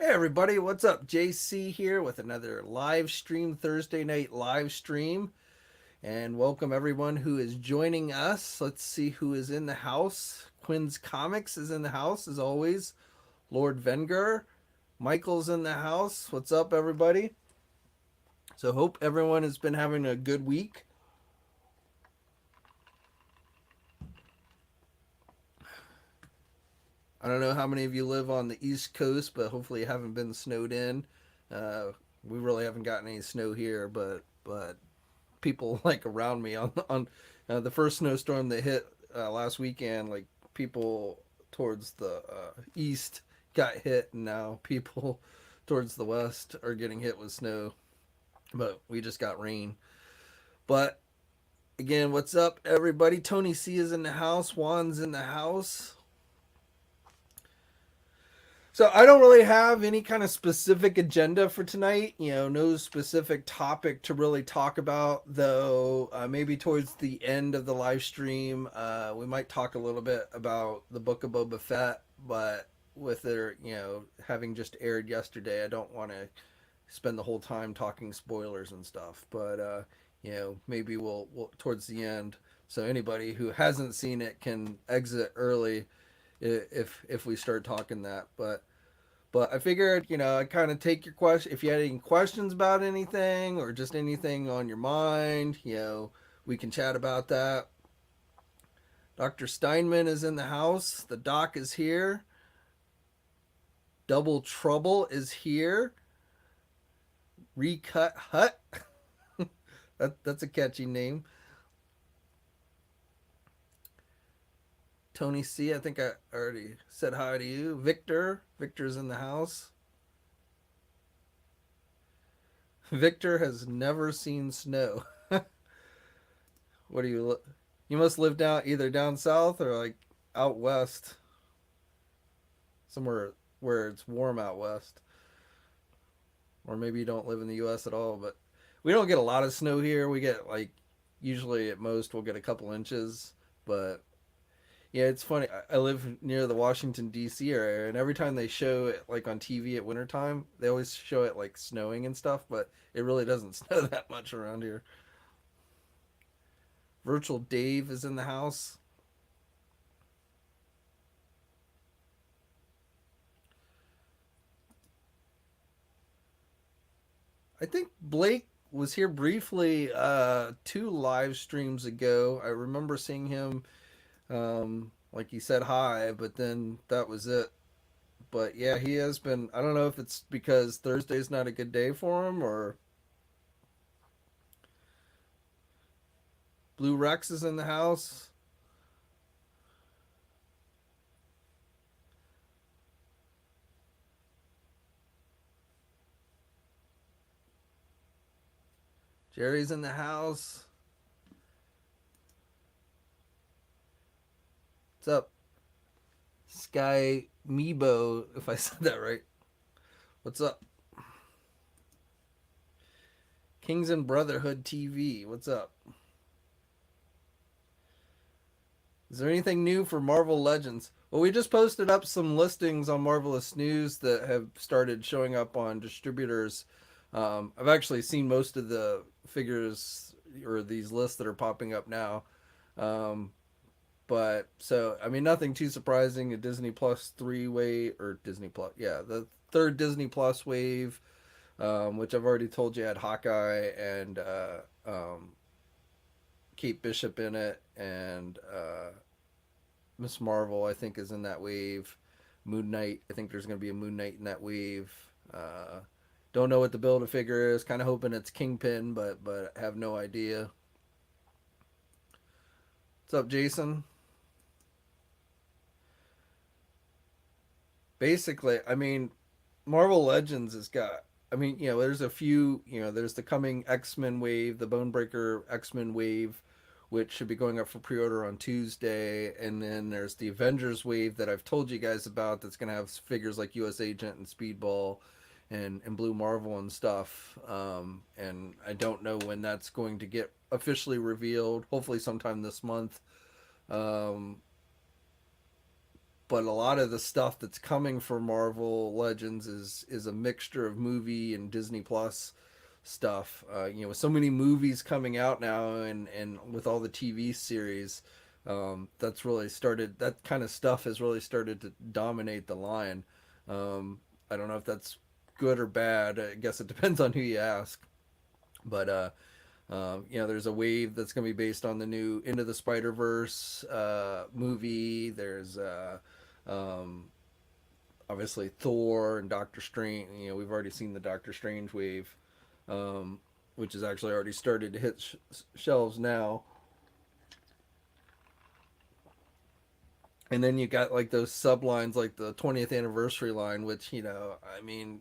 Hey everybody, what's up? JayC here with another live stream, Thursday night live stream. And welcome everyone who is joining us. Let's see who is in the house. Quinn's Comics is in the house as always. Lord Venger. Michael's in the house. What's up everybody? So hope everyone has been having a good week. I don't know how many of you live on the East Coast, but hopefully you haven't been snowed in. Uh, we really haven't gotten any snow here, but people like around me on the first snowstorm that hit last weekend. Like people towards the east got hit, and now people towards the west are getting hit with snow. But we just got rain. But again, what's up, everybody? Tony C is in the house. Juan's in the house. So I don't really have any kind of specific agenda for tonight. No specific topic to really talk about. Though maybe towards the end of the live stream, we might talk a little bit about the Book of Boba Fett. But with it, having just aired yesterday, I don't want to spend the whole time talking spoilers and stuff. But maybe we'll towards the end, so anybody who hasn't seen it can exit early if we start talking that. But I figured, I'd kind of take your question. If you had any questions about anything or just anything on your mind, we can chat about that. Dr. Steinman is in the house. The doc is here. Double Trouble is here. Recut Hut. That's a catchy name. Tony C, I think I already said hi to you. Victor's in the house. Victor has never seen snow. What do you? You must live down either down south or like out west, somewhere where it's warm out west, or maybe you don't live in the U.S. at all. But we don't get a lot of snow here. We get like usually at most we'll get a couple inches, but yeah, it's funny. I live near the Washington D.C. area, and every time they show it like on TV at wintertime, they always show it like snowing and stuff, but it really doesn't snow that much around here. Virtual Dave is in the house. I think Blake was here briefly two live streams ago. I remember seeing him. Like he said hi, but then that was it. But yeah, he has been. I don't know if it's because Thursday's not a good day for him or Blue Rex is in the house. Jerry's in the house. What's up, Sky Meebo? If I said that right. What's up, Kings and Brotherhood TV? What's up? Is there anything new for Marvel Legends? Well, we just posted up some listings on Marvelous News that have started showing up on distributors. I've actually seen most of the figures or these lists that are popping up now. Um, but so, I mean, nothing too surprising. A Disney Plus three way or Disney Plus, yeah, the third Disney Plus wave, which I've already told you had Hawkeye and Kate Bishop in it, and Miss Marvel, I think, is in that wave. Moon Knight, I think there's going to be a Moon Knight in that wave. Don't know what the build a figure is. Kind of hoping it's Kingpin, but have no idea. What's up, Jason? Basically, I mean, Marvel Legends has got. I mean, there's a few. There's the coming X Men wave, the Bonebreaker X Men wave, which should be going up for pre-order on Tuesday, and then there's the Avengers wave that I've told you guys about. That's going to have figures like U.S. Agent and Speedball, and Blue Marvel and stuff. And I don't know when that's going to get officially revealed. Hopefully, sometime this month. Um, but a lot of the stuff that's coming for Marvel Legends is a mixture of movie and Disney Plus stuff. With so many movies coming out now, and with all the TV series, that's really started. That kind of stuff has really started to dominate the line. I don't know if that's good or bad. I guess it depends on who you ask. But there's a wave that's going to be based on the new Into the Spider Verse movie. There's um, obviously Thor and Doctor Strange. We've already seen the Doctor Strange wave, um, which has actually already started to hit shelves now. And then you got like those sublines, like the 20th anniversary line, which I mean,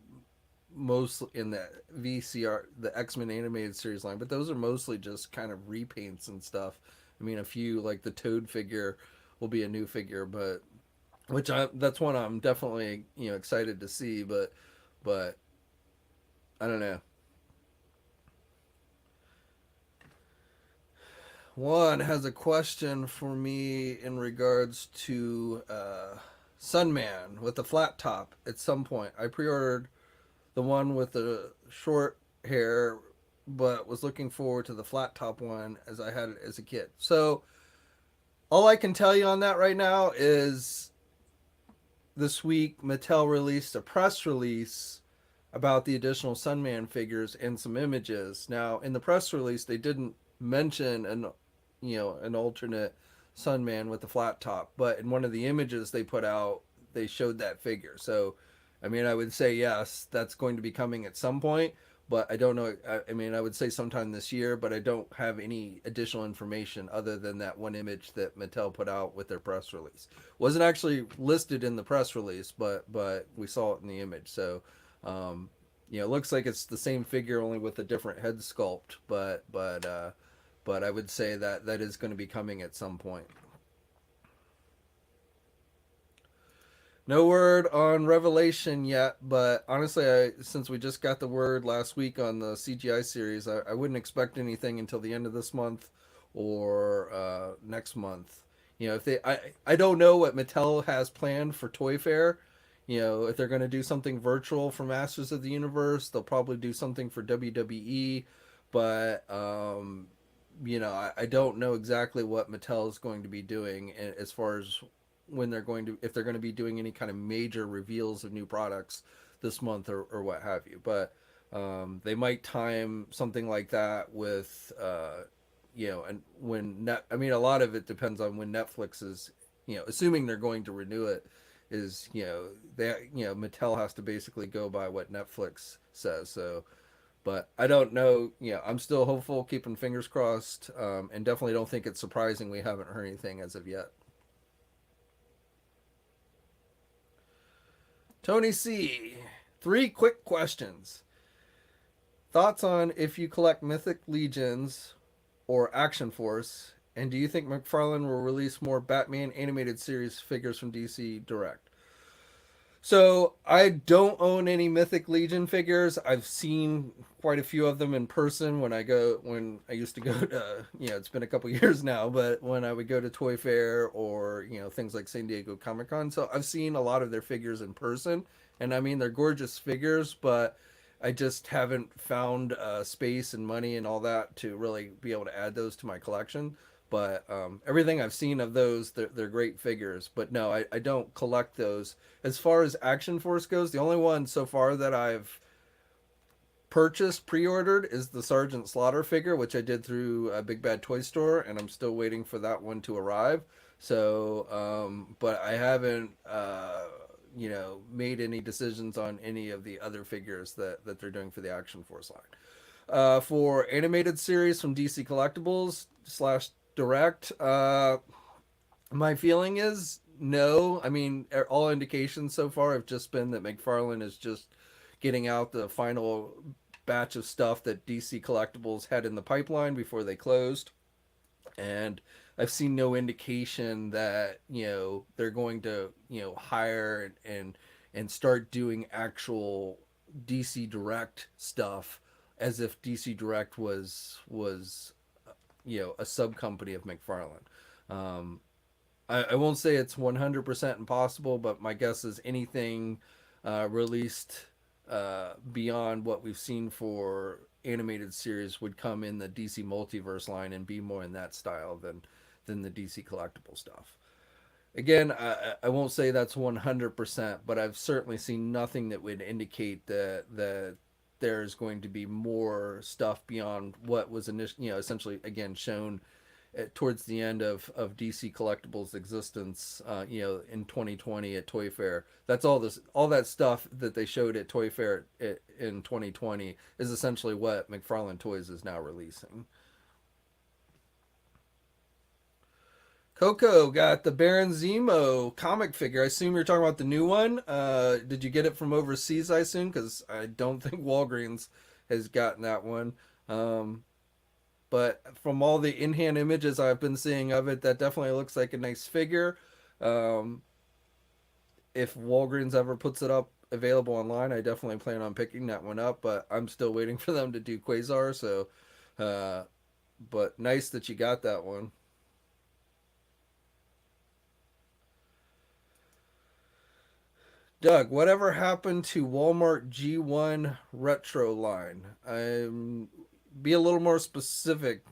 most in the VCR, the X-Men animated series line, but those are mostly just kind of repaints and stuff. I mean, a few like the Toad figure will be a new figure, but that's one I'm definitely excited to see, but I don't know. One has a question for me in regards to Sunman with the flat top. At some point, I pre-ordered the one with the short hair, but was looking forward to the flat top one as I had it as a kid. So all I can tell you on that right now is this week Mattel released a press release about the additional Sunman figures and some images. Now in the press release they didn't mention an alternate Sunman with the flat top, but in one of the images they put out they showed that figure. So I mean, I would say yes, that's going to be coming at some point, but I don't know. I mean, I would say sometime this year, but I don't have any additional information other than that one image that Mattel put out with their press release. Wasn't actually listed in the press release, but we saw it in the image. So, it looks like it's the same figure only with a different head sculpt, but I would say that is going to be coming at some point. No word on Revelation yet, but honestly, since we just got the word last week on the CGI series, I wouldn't expect anything until the end of this month or next month. If I don't know what Mattel has planned for Toy Fair. If they're going to do something virtual for Masters of the Universe, they'll probably do something for WWE, but I don't know exactly what Mattel is going to be doing as far as when they're going to, if they're going to be doing any kind of major reveals of new products this month or what have you. But they might time something like that with and I mean, a lot of it depends on when Netflix is, assuming they're going to renew it, is Mattel has to basically go by what Netflix says. So but I don't know. I'm still hopeful, keeping fingers crossed, and definitely don't think it's surprising we haven't heard anything as of yet. Tony C. 3 quick questions. Thoughts on if you collect Mythic Legions or Action Force, and do you think McFarlane will release more Batman animated series figures from DC Direct? So I don't own any Mythic Legion figures. I've seen quite a few of them in person when I used to go to, it's been a couple years now, but when I would go to Toy Fair or, things like San Diego Comic-Con. So I've seen a lot of their figures in person, and I mean, they're gorgeous figures, but I just haven't found space and money and all that to really be able to add those to my collection. But everything I've seen of those, they're great figures. But no, I don't collect those. As far as Action Force goes, the only one so far that I've purchased, pre-ordered, is the Sergeant Slaughter figure, which I did through a Big Bad Toy Store, and I'm still waiting for that one to arrive. So, but I haven't, made any decisions on any of the other figures that they're doing for the Action Force line. For animated series from DC Collectibles slash Direct, my feeling is no. I mean, all indications so far have just been that McFarlane is just getting out the final batch of stuff that DC Collectibles had in the pipeline before they closed. And I've seen no indication that, they're going to, hire and start doing actual DC Direct stuff as if DC Direct was a sub company of McFarlane. I won't say it's 100% impossible, but my guess is anything released beyond what we've seen for animated series would come in the DC multiverse line and be more in that style than the DC collectible stuff. Again, I won't say that's 100%, but I've certainly seen nothing that would indicate that there's going to be more stuff beyond what was initially, essentially again shown towards the end of DC Collectibles' existence, in 2020 at Toy Fair. That's all that stuff that they showed at Toy Fair in 2020 is essentially what McFarlane Toys is now releasing. Coco got the Baron Zemo comic figure. I assume you're talking about the new one. Did you get it from overseas? I assume because I don't think Walgreens has gotten that one. Um, but from all the in-hand images I've been seeing of it, that definitely looks like a nice figure. Um, if Walgreens ever puts it up available online, I definitely plan on picking that one up. But I'm still waiting for them to do Quasar. So, uh, but nice that you got that one. Doug, whatever happened to Walmart G1 retro line? Be a little more specific.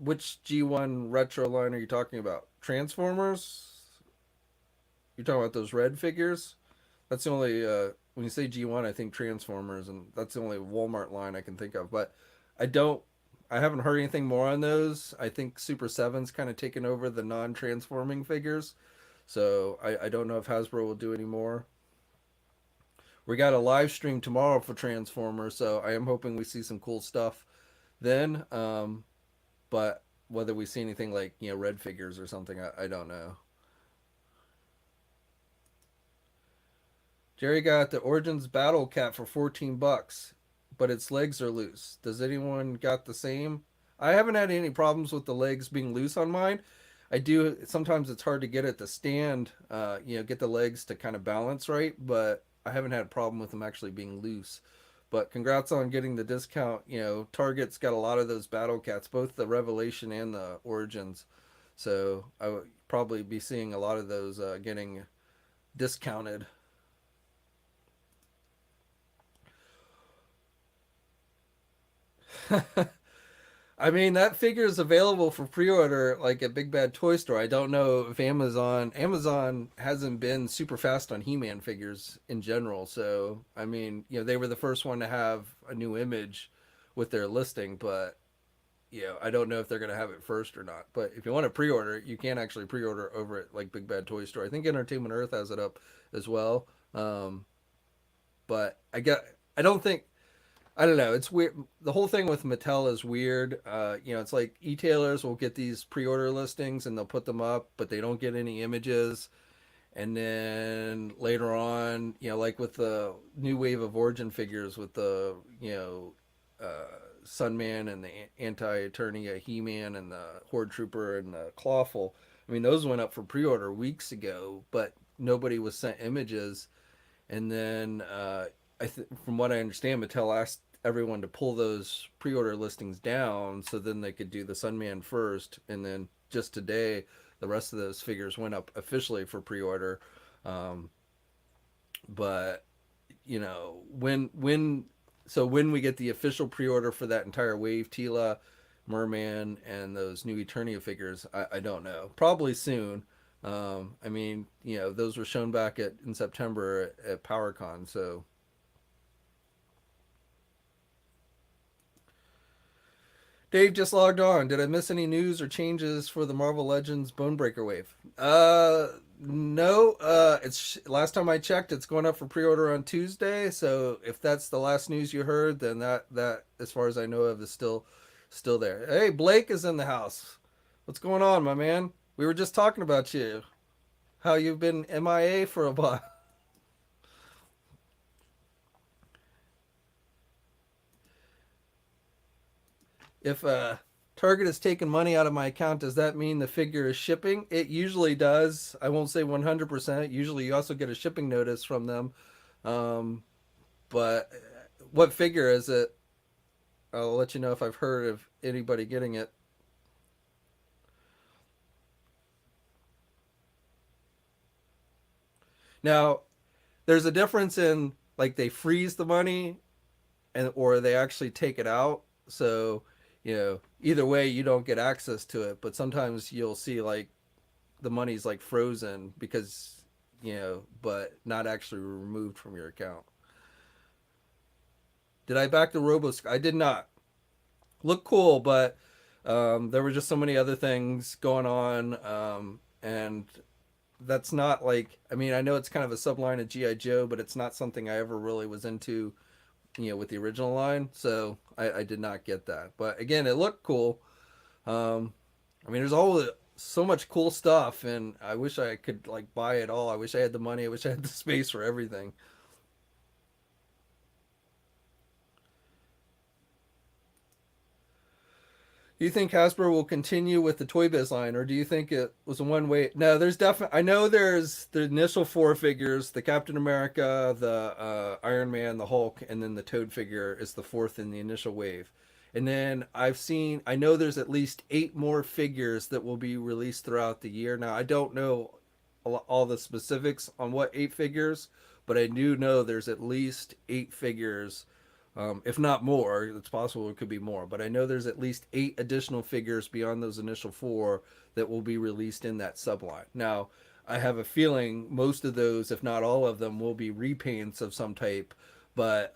Which G1 retro line are you talking about? Transformers? You're talking about those red figures? That's the only when you say G1, I think Transformers, and that's the only Walmart line I can think of. But I don't, I haven't heard anything more on those. I think Super Seven's kind of taken over the non-transforming figures, so I don't know if Hasbro will do any more. We got a live stream tomorrow for Transformers, so I am hoping we see some cool stuff then. But whether we see anything like red figures or something, I don't know. Jerry got the Origins Battle Cat for $14, but its legs are loose. Does anyone got the same? I haven't had any problems with the legs being loose on mine. I do sometimes it's hard to get it to stand, get the legs to kind of balance right, but I haven't had a problem with them actually being loose. But congrats on getting the discount. Target's got a lot of those battle cats, both the Revelation and the Origins. So I would probably be seeing a lot of those getting discounted. I mean, that figure is available for pre-order like at Big Bad Toy Store. I don't know if Amazon hasn't been super fast on He-Man figures in general. So, I mean, they were the first one to have a new image with their listing, but I don't know if they're going to have it first or not. But if you want to pre-order it, you can actually pre-order over at like Big Bad Toy Store. I think Entertainment Earth has it up as well. Um, but I don't think I don't know. It's weird. The whole thing with Mattel is weird. It's like e-tailers will get these pre-order listings and they'll put them up, but they don't get any images. And then later on, like with the new wave of Origin figures with the, Sunman and the Anti-Eternia He-Man and the Horde Trooper and the Clawful. I mean, those went up for pre-order weeks ago, but nobody was sent images. And then from what I understand, Mattel asked everyone to pull those pre-order listings down so then they could do the Sunman first, and then just today the rest of those figures went up officially for pre-order. Um, but when we get the official pre-order for that entire wave, Tila, Merman, and those new Eternia figures, I don't know. Probably soon. I mean, those were shown back in September at PowerCon, so Dave just logged on. Did I miss any news or changes for the Marvel Legends Bonebreaker wave? No. It's last time I checked, it's going up for pre-order on Tuesday. So if that's the last news you heard, then that as far as I know of is still there. Hey, Blake is in the house. What's going on, my man? We were just talking about you. How you've been MIA for a while. If Target is taking money out of my account, does that mean the figure is shipping? It usually does. I won't say 100%. Usually you also get a shipping notice from them. Um, but what figure is it? I'll let you know if I've heard of anybody getting it. Now, there's a difference in like they freeze the money and or they actually take it out. So, either way you don't get access to it, but sometimes you'll see like the money's like frozen because, but not actually removed from your account. Did I back the Robos? I did not. Look cool, but there were just so many other things going on, and that's not like, I mean, I know it's kind of a subline of GI Joe, but it's not something I ever really was into, with the original line. So I did not get that. But again, it looked cool. I mean, there's all so much cool stuff, and I wish I could like buy it all. I wish I had the money. I wish I had the space for everything. Do you think Hasbro will continue with the Toy Biz line, or do you think it was a one way? No, there's definitely. I know there's the initial four figures: the Captain America, the Iron Man, the Hulk, and then the Toad figure is the fourth in the initial wave. And then I know there's at least eight more figures that will be released throughout the year. Now I don't know all the specifics on what eight figures, but I do know there's at least eight figures, if not more. It's possible it could be more, but I know there's at least eight additional figures beyond those initial four that will be released in that subline. Now, I have a feeling most of those, if not all of them, will be repaints of some type, but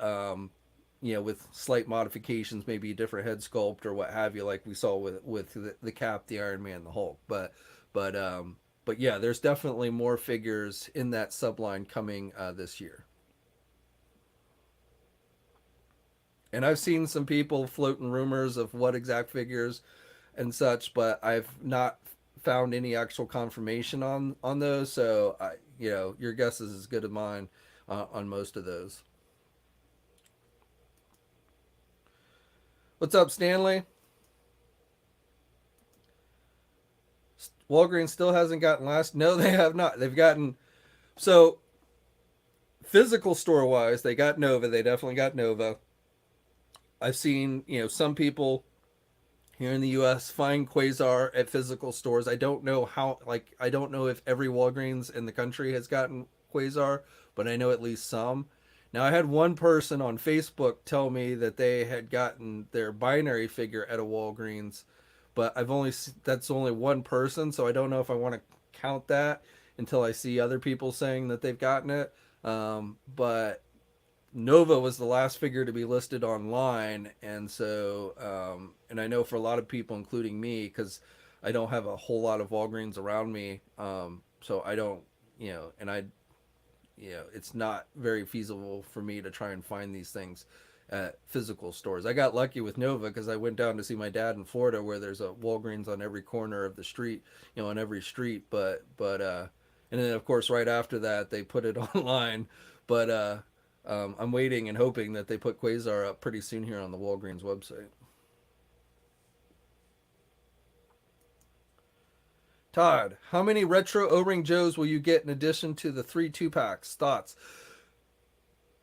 with slight modifications, maybe a different head sculpt or what have you, like we saw with the Cap, the Iron Man, the Hulk. But but yeah, there's definitely more figures in that subline coming this year. And I've seen some people floating rumors of what exact figures and such, but I've not found any actual confirmation on those. So your guess is as good as mine on most of those. What's up, Stanley? Walgreens still hasn't gotten last. No, they have not. They've gotten, so physical store wise, they got Nova. They definitely got Nova. I've seen, some people here in the U.S. find Quasar at physical stores. I don't know how, like, I don't know if every Walgreens in the country has gotten Quasar, but I know at least some. Now, I had one person on Facebook tell me that they had gotten their binary figure at a Walgreens, but that's only one person, so I don't know if I want to count that until I see other people saying that they've gotten it. But Nova was the last figure to be listed online, and so and I know for a lot of people, including me, because I don't have a whole lot of Walgreens around me, so I don't, and it's not very feasible for me to try and find these things at physical stores. I got lucky with Nova because I went down to see my dad in Florida, where there's a Walgreens on every corner of the street, on every street. But and then of course right after that they put it online, but I'm waiting and hoping that they put Quasar up pretty soon here on the Walgreens website. Todd, how many retro O-ring Joes will you get in addition to the three two-packs? Thoughts?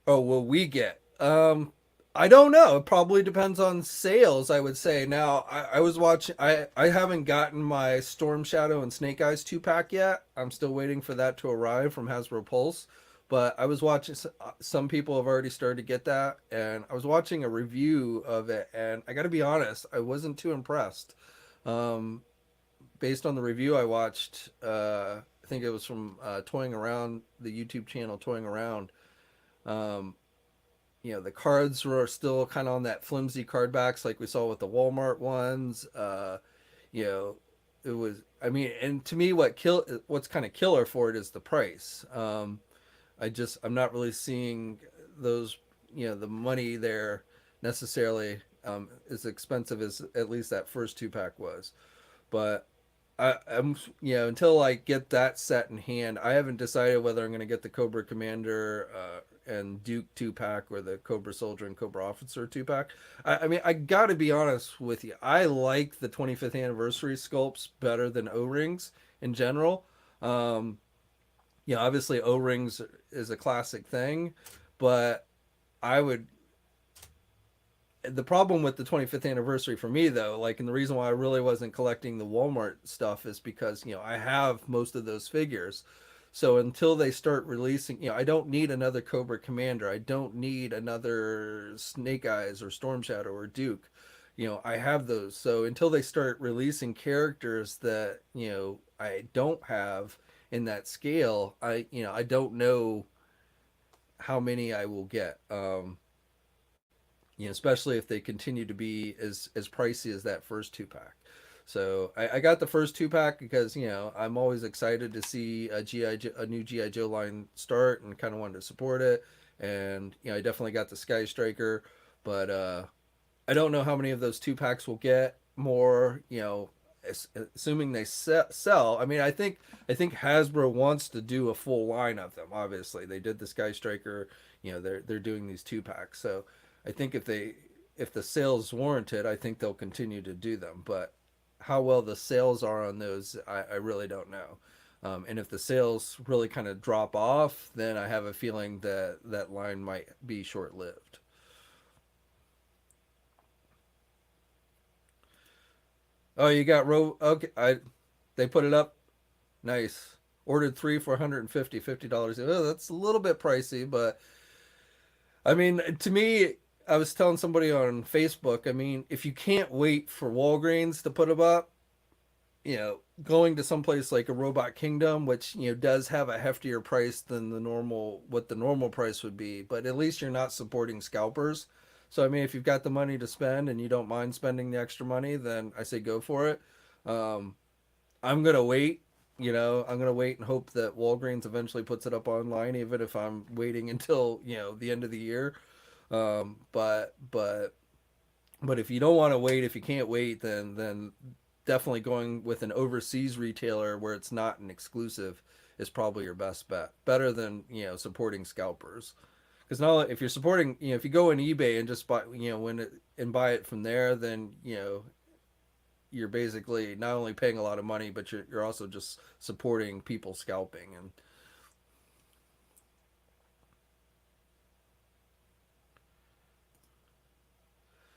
Oh, will we get? I don't know. It probably depends on sales, I would say. Now, I was watching. I haven't gotten my Storm Shadow and Snake Eyes two pack yet. I'm still waiting for that to arrive from Hasbro Pulse. But I was watching. Some people have already started to get that, and I was watching a review of it, and I got to be honest, I wasn't too impressed. Um, Based on the review I watched, I think it was from Toying Around, the YouTube channel Toying Around. Um, the cards were still kind of on that flimsy card backs like we saw with the Walmart ones. You know, it was. I mean, and to me, what's kind of killer for it is the price. I'm not really seeing those. The money there necessarily as expensive as at least that first two pack was, but I'm until I get that set in hand, I haven't decided whether I'm going to get the Cobra Commander and Duke two pack or the Cobra Soldier and Cobra Officer two pack. I mean, I got to be honest with you. I like the 25th anniversary sculpts better than O rings in general. Um, Obviously O rings is a classic thing, but I would the problem with the 25th anniversary for me though, like, and the reason why I really wasn't collecting the Walmart stuff is because I have most of those figures, So until they start releasing, I don't need another Cobra Commander. I don't need another Snake Eyes or Storm Shadow or Duke. I have those. So until they start releasing characters that, I don't have in that scale, I don't know how many I will get. Especially if they continue to be as pricey as that first two pack. So I got the first two pack because I'm always excited to see a new GI Joe line start and kind of wanted to support it, and I definitely got the Sky Striker, but I don't know how many of those two packs will get more. Assuming they sell. I mean, I think Hasbro wants to do a full line of them. Obviously, they did the Sky Striker. They're doing these two packs, so I think if the sales warrant it, I think they'll continue to do them. But how well the sales are on those, I really don't know. And if the sales really kind of drop off, then I have a feeling that that line might be short lived. Oh, you got Okay, they put it up. Nice. Ordered three for 150 $50. Oh, that's a little bit pricey, but I mean, to me, I was telling somebody on Facebook. I mean, if you can't wait for Walgreens to put them up, going to someplace like a Robot Kingdom, which does have a heftier price than the normal price would be, but at least you're not supporting scalpers. So I mean, if you've got the money to spend and you don't mind spending the extra money, then I say go for it. Um, I'm gonna wait. I'm gonna wait and hope that Walgreens eventually puts it up online, even if I'm waiting until the end of the year. But if you don't want to wait, if you can't wait, then definitely going with an overseas retailer where it's not an exclusive is probably your best bet. Better than supporting scalpers. Because now if you're supporting, if you go on eBay and just buy, and buy it from there, then you're basically not only paying a lot of money, but you're also just supporting people scalping. And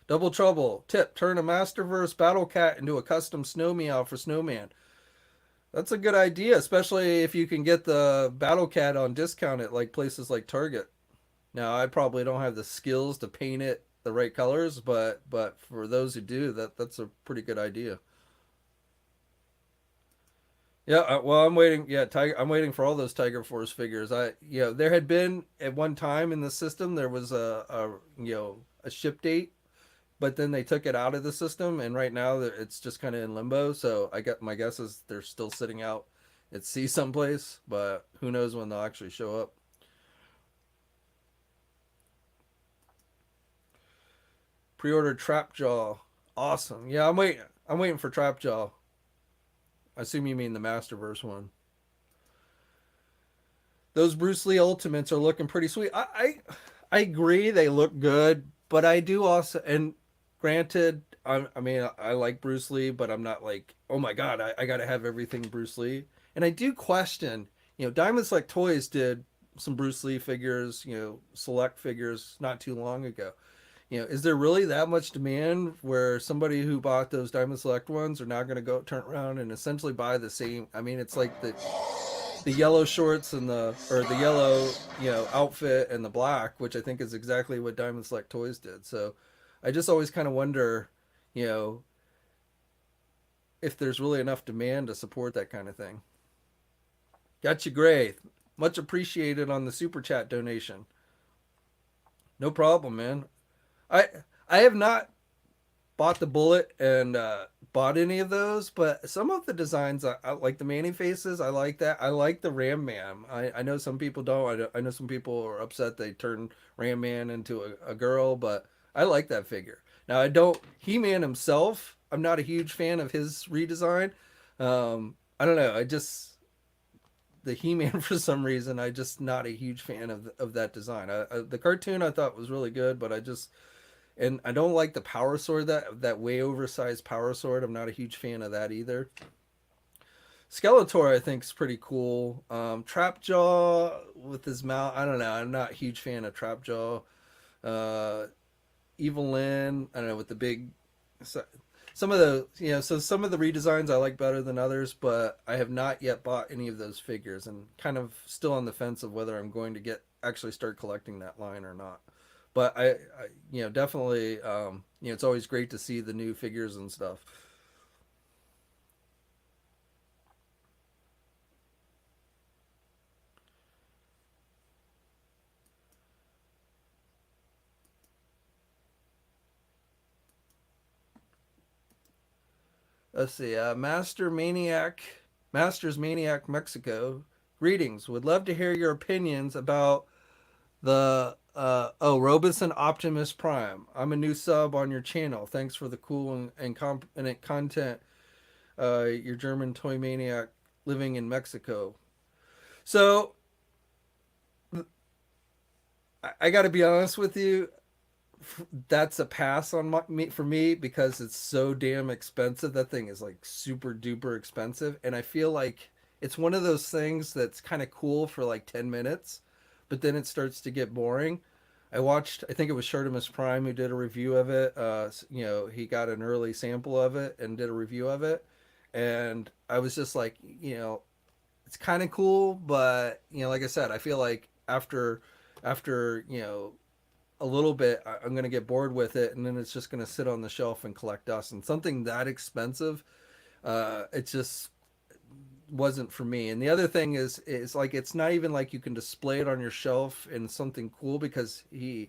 Double Trouble tip: turn a Masterverse Battle Cat into a custom Snow Meow for Snowman. That's a good idea, especially if you can get the Battle Cat on discount at like places like Target. Now, I probably don't have the skills to paint it the right colors, but for those who do, that's a pretty good idea. Yeah, well, I'm waiting. Yeah, Tiger. I'm waiting for all those Tiger Force figures. There had been at one time in the system there was a ship date, but then they took it out of the system, and right now it's just kind of in limbo. So I get my guess is they're still sitting out at sea someplace, but who knows when they'll actually show up. Pre-ordered Trapjaw, awesome. Yeah, I'm waiting. I'm waiting for Trapjaw. I assume you mean the Masterverse one. Those Bruce Lee Ultimates are looking pretty sweet. I agree they look good, but I do also, and granted, I mean I like Bruce Lee, but I'm not like, oh my god, I got to have everything Bruce Lee. And I do question, Diamond Select Toys did some Bruce Lee figures, select figures not too long ago. Is there really that much demand where somebody who bought those Diamond Select ones are now going to go turn around and essentially buy the same? I mean, it's like the yellow shorts and the yellow outfit and the black, which I think is exactly what Diamond Select Toys did. So I just always kind of wonder, you know, if there's really enough demand to support that kind of thing. Got you, Gray. Much appreciated on the super chat donation. No problem, man. I I have not bought the bullet and bought any of those, but some of the designs I like the Manny faces. I like that. I like the Ram Man. I know some people don't. I know some people are upset they turned Ram Man into a girl, but I like that figure. Now I don't He Man himself. I'm not a huge fan of his redesign. I don't know. I just the He Man for some reason. I just not a huge fan of that design. The cartoon I thought was really good, but I don't like the power sword, that way oversized power sword. I'm not a huge fan of that either. Skeletor I think is pretty cool. Trapjaw with his mouth. I don't know. I'm not a huge fan of Trapjaw. Uh, Evil Lyn. I don't know with the big. some of the so some of the redesigns I like better than others, but I have not yet bought any of those figures, and kind of still on the fence of whether I'm going to get actually start collecting that line or not. But definitely, it's always great to see the new figures and stuff. Let's see, Masters Maniac Mexico. Greetings. Would love to hear your opinions about the Robeson Optimus Prime. I'm a new sub on your channel. Thanks for the cool and competent content. Your German toy maniac living in Mexico. So I got to be honest with you. That's a pass on for me because it's so damn expensive. That thing is like super duper expensive, and I feel like it's one of those things that's kind of cool for like 10 minutes, but then it starts to get boring. I think it was Shartimus Prime who did a review of it. He got an early sample of it and did a review of it, and I was just like, it's kind of cool, but like I said, I feel like after a little bit, I'm going to get bored with it, and then it's just going to sit on the shelf and collect dust. And something that expensive, it just wasn't for me. And the other thing is like it's not even like you can display it on your shelf in something cool because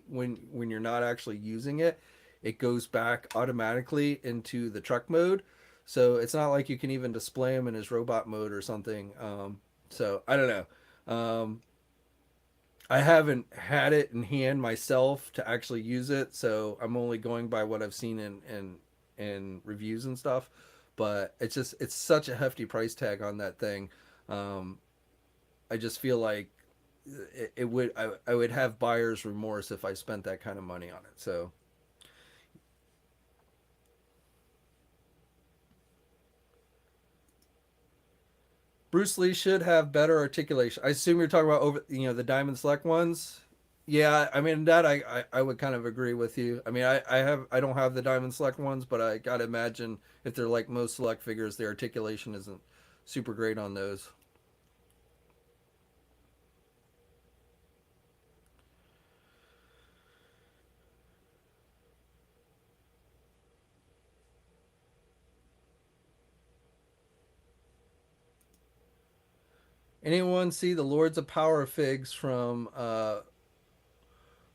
when you're not actually using it, it goes back automatically into the truck mode. So it's not like you can even display him in his robot mode or something. So I don't know. I haven't had it in hand myself to actually use it, so I'm only going by what I've seen in reviews and stuff. But it's such a hefty price tag on that thing. Um, I just feel like I would have buyer's remorse if I spent that kind of money on it. So Bruce Lee should have better articulation. I assume you're talking about over the Diamond Select ones. Yeah, I mean that I would kind of agree with you. I mean I don't have the Diamond Select ones, but I gotta imagine if they're like most Select figures, the articulation isn't super great on those. Anyone see the Lords of Power figs from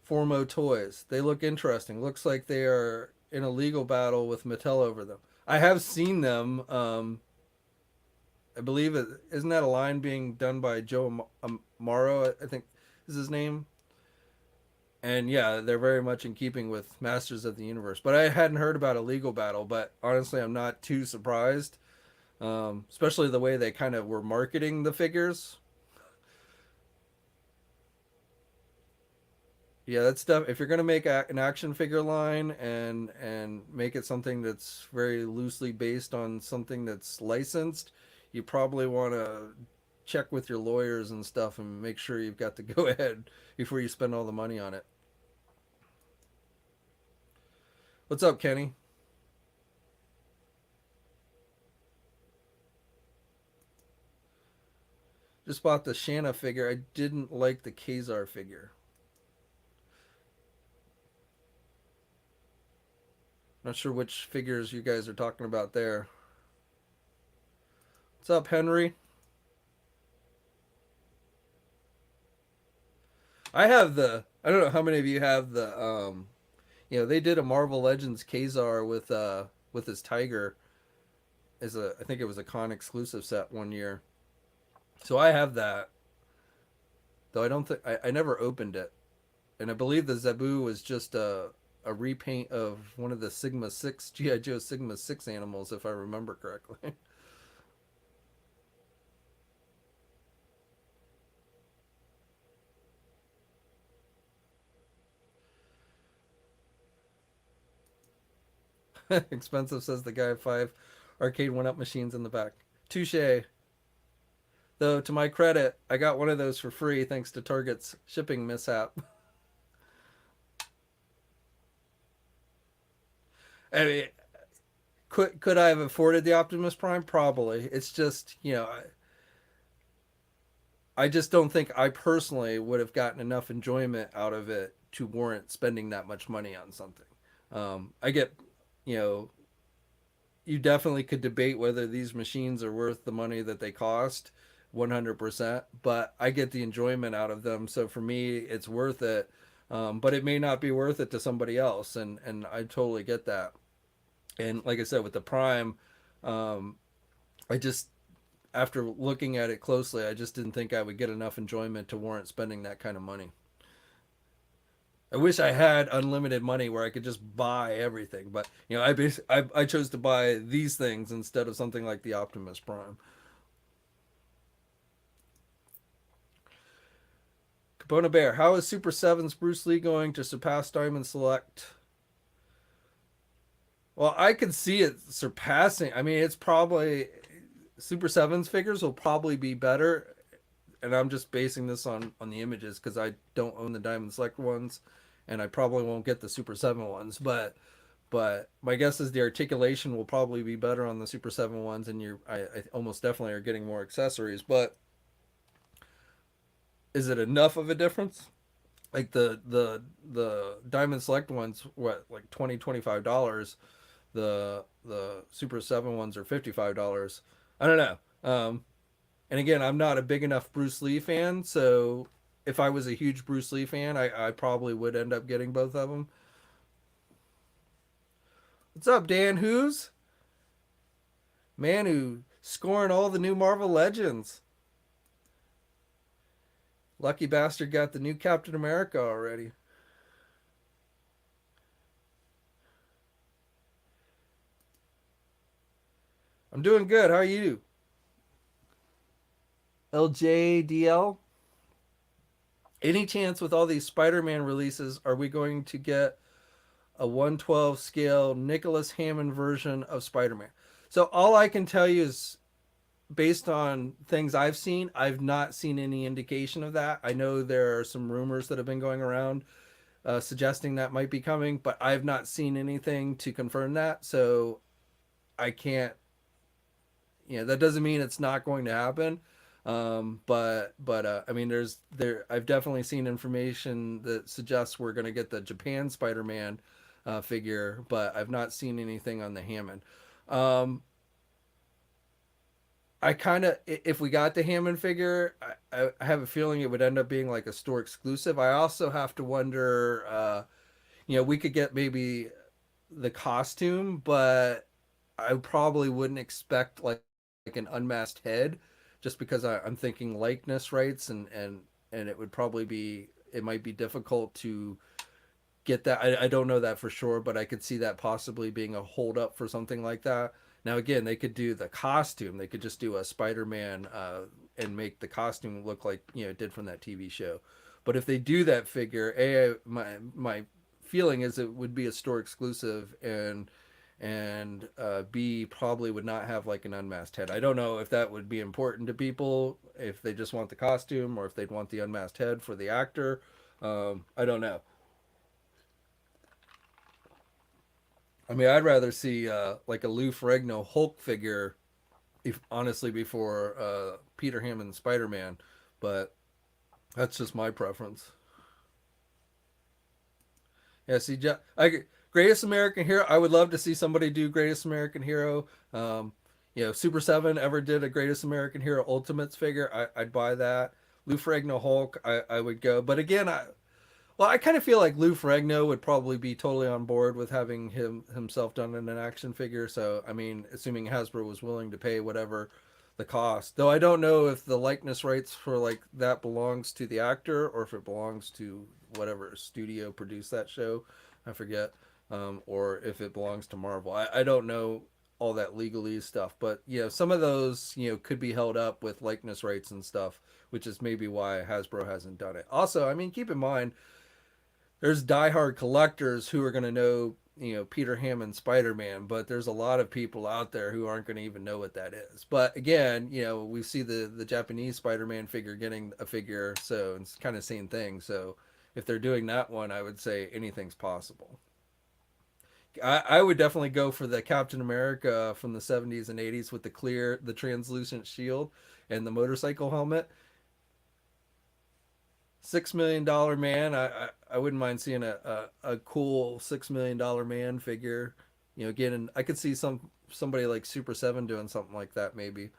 Formo Toys? They look interesting. Looks like they are in a legal battle with Mattel over them. I have seen them. I believe it isn't that a line being done by Joe Amaro, I think is his name. And yeah, they're very much in keeping with Masters of the Universe. But I hadn't heard about a legal battle. But honestly, I'm not too surprised, especially the way they kind of were marketing the figures. Yeah, that's stuff. If you're gonna make an action figure line and make it something that's very loosely based on something that's licensed, you probably want to check with your lawyers and stuff and make sure you've got the go ahead before you spend all the money on it. What's up, Kenny? Just bought the Shanna figure. I didn't like the Kazar figure. Not sure which figures you guys are talking about there. What's up, Henry? I have the. I don't know how many of you have the. They did a Marvel Legends Kazar with his tiger as a. I think it was a con exclusive set one year. So I have that. Though I don't think I never opened it, and I believe the Zebu was just a repaint of one of the Sigma Six GI Joe Sigma Six animals, if I remember correctly. Expensive, says the guy. 5 arcade one up machines in the back. Touche. Though to my credit, I got one of those for free thanks to Target's shipping mishap. I mean, Could I have afforded the Optimus Prime? Probably. It's just, I just don't think I personally would have gotten enough enjoyment out of it to warrant spending that much money on something. I get, you know, you definitely could debate whether these machines are worth the money that they cost 100%, but I get the enjoyment out of them. So for me, it's worth it. But it may not be worth it to somebody else. And I totally get that. And like I said, with the Prime, um, I just, after looking at it closely, I just didn't think I would get enough enjoyment to warrant spending that kind of money. I wish I had unlimited money where I could just buy everything, but I chose to buy these things instead of something like the Optimus Prime. Capona Bear, how is Super Seven's Bruce Lee going to surpass Diamond Select? Well, I could see it surpassing. I mean, it's probably Super Seven's figures will probably be better, and I'm just basing this on the images because I don't own the Diamond Select ones, and I probably won't get the Super Seven ones. But my guess is the articulation will probably be better on the Super Seven ones, and I almost definitely are getting more accessories. But is it enough of a difference? Like the Diamond Select ones, what, like 20 $25. The Super Seven ones are $55. I don't know. And again, I'm not a big enough Bruce Lee fan, so if I was a huge Bruce Lee fan, I probably would end up getting both of them. What's up, Dan? Who's Manu scoring all the new Marvel Legends? Lucky bastard got the new Captain America already. I'm doing good. How are you? LJDL? Any chance with all these Spider-Man releases are we going to get a 112 scale Nicholas Hammond version of Spider-Man? So all I can tell you is based on things I've seen, I've not seen any indication of that. I know there are some rumors that have been going around suggesting that might be coming, but I've not seen anything to confirm that. So I can't, that doesn't mean it's not going to happen. I mean, I've definitely seen information that suggests we're going to get the Japan Spider-Man figure, but I've not seen anything on the Hammond. Um, I kind of, if we got the Hammond figure, I have a feeling it would end up being like a store exclusive. I also have to wonder, we could get maybe the costume, but I probably wouldn't expect like an unmasked head, just because I'm thinking likeness rights and it would probably be it might be difficult to get that. I don't know that for sure, but I could see that possibly being a holdup for something like that. Now again, they could do the costume. They could just do a Spider-Man and make the costume look like it did from that TV show. But if they do that figure, my feeling is it would be a store exclusive, and B probably would not have like an unmasked head. I don't know if that would be important to people, if they just want the costume or if they'd want the unmasked head for the actor. I don't know. I mean, I'd rather see like a Lou Ferrigno Hulk figure, if honestly, before Peter Hammond Spider Man, but that's just my preference. Yeah, see, Greatest American Hero. I would love to see somebody do Greatest American Hero. Super Seven ever did a Greatest American Hero Ultimates figure. I'd buy that. Lou Ferrigno Hulk. I would go. But again, I kind of feel like Lou Ferrigno would probably be totally on board with having himself done in an action figure. So I mean, assuming Hasbro was willing to pay whatever the cost. Though I don't know if the likeness rights for like that belongs to the actor or if it belongs to whatever studio produced that show. I forget. Or if it belongs to Marvel. I don't know all that legalese stuff, but some of those could be held up with likeness rights and stuff, which is maybe why Hasbro hasn't done it. Also, I mean, keep in mind there's diehard collectors who are going to know Peter Hammond Spider-Man, but there's a lot of people out there who aren't going to even know what that is. But again, we see the Japanese Spider-Man figure getting a figure, so it's kind of same thing. So if they're doing that one, I would say anything's possible. I would definitely go for the Captain America from the 70s and 80s with the translucent shield and the motorcycle helmet. $6 million man. I wouldn't mind seeing a cool $6 million man figure. Again, I could see somebody like Super Seven doing something like that maybe.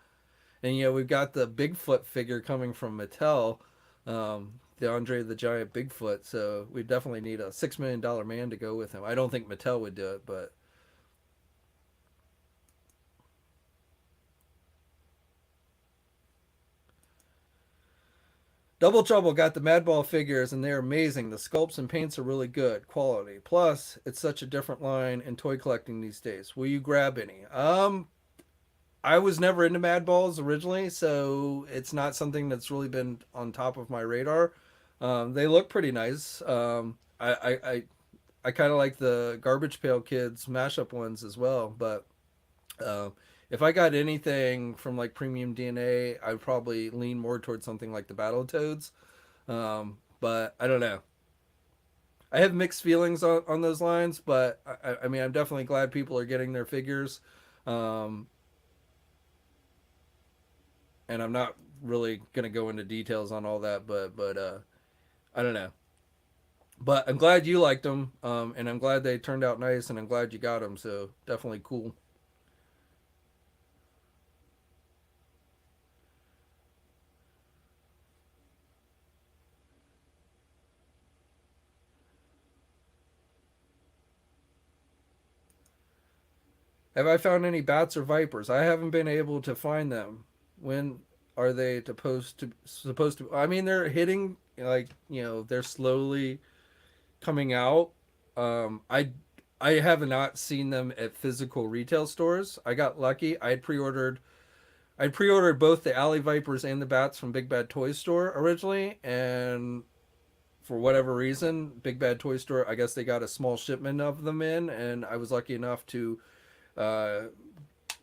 And we've got the Bigfoot figure coming from Mattel, the Andre the Giant Bigfoot. So we definitely need a $6 million man to go with him. I don't think Mattel would do it, but Double Trouble got the Madball figures and they're amazing. The sculpts and paints are really good quality. Plus, it's such a different line in toy collecting these days. Will you grab any? I was never into Madballs originally, so it's not something that's really been on top of my radar. They look pretty nice. I kind of like the Garbage Pail Kids mashup ones as well, but uh, if I got anything from like Premium DNA, I'd probably lean more towards something like the Battletoads. But I don't know. I have mixed feelings on those lines, but I mean, I'm definitely glad people are getting their figures. Um, and I'm not really gonna go into details on all that, but I don't know. But I'm glad you liked them, and I'm glad they turned out nice, and I'm glad you got them. So definitely cool. Have I found any bats or vipers? I haven't been able to find them. When are they supposed to? I mean, they're hitting like they're slowly coming out. I have not seen them at physical retail stores. I got lucky. I pre-ordered both the Alley Vipers and the bats from Big Bad Toy Store originally, and for whatever reason, Big Bad Toy Store, I guess they got a small shipment of them in, and I was lucky enough to uh,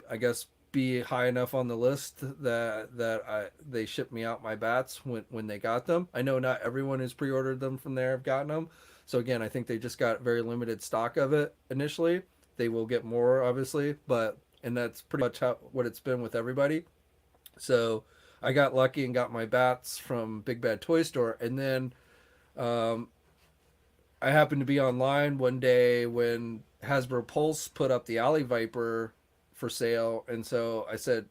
I guess be high enough on the list that they shipped me out my bats when they got them. I know not everyone who's pre-ordered them from there have gotten them. So again, I think they just got very limited stock of it initially. They will get more obviously, but and that's pretty much what it's been with everybody. So I got lucky and got my bats from Big Bad Toy Store, and then um, I happened to be online one day when Hasbro Pulse put up the Alley Viper for sale, and so I said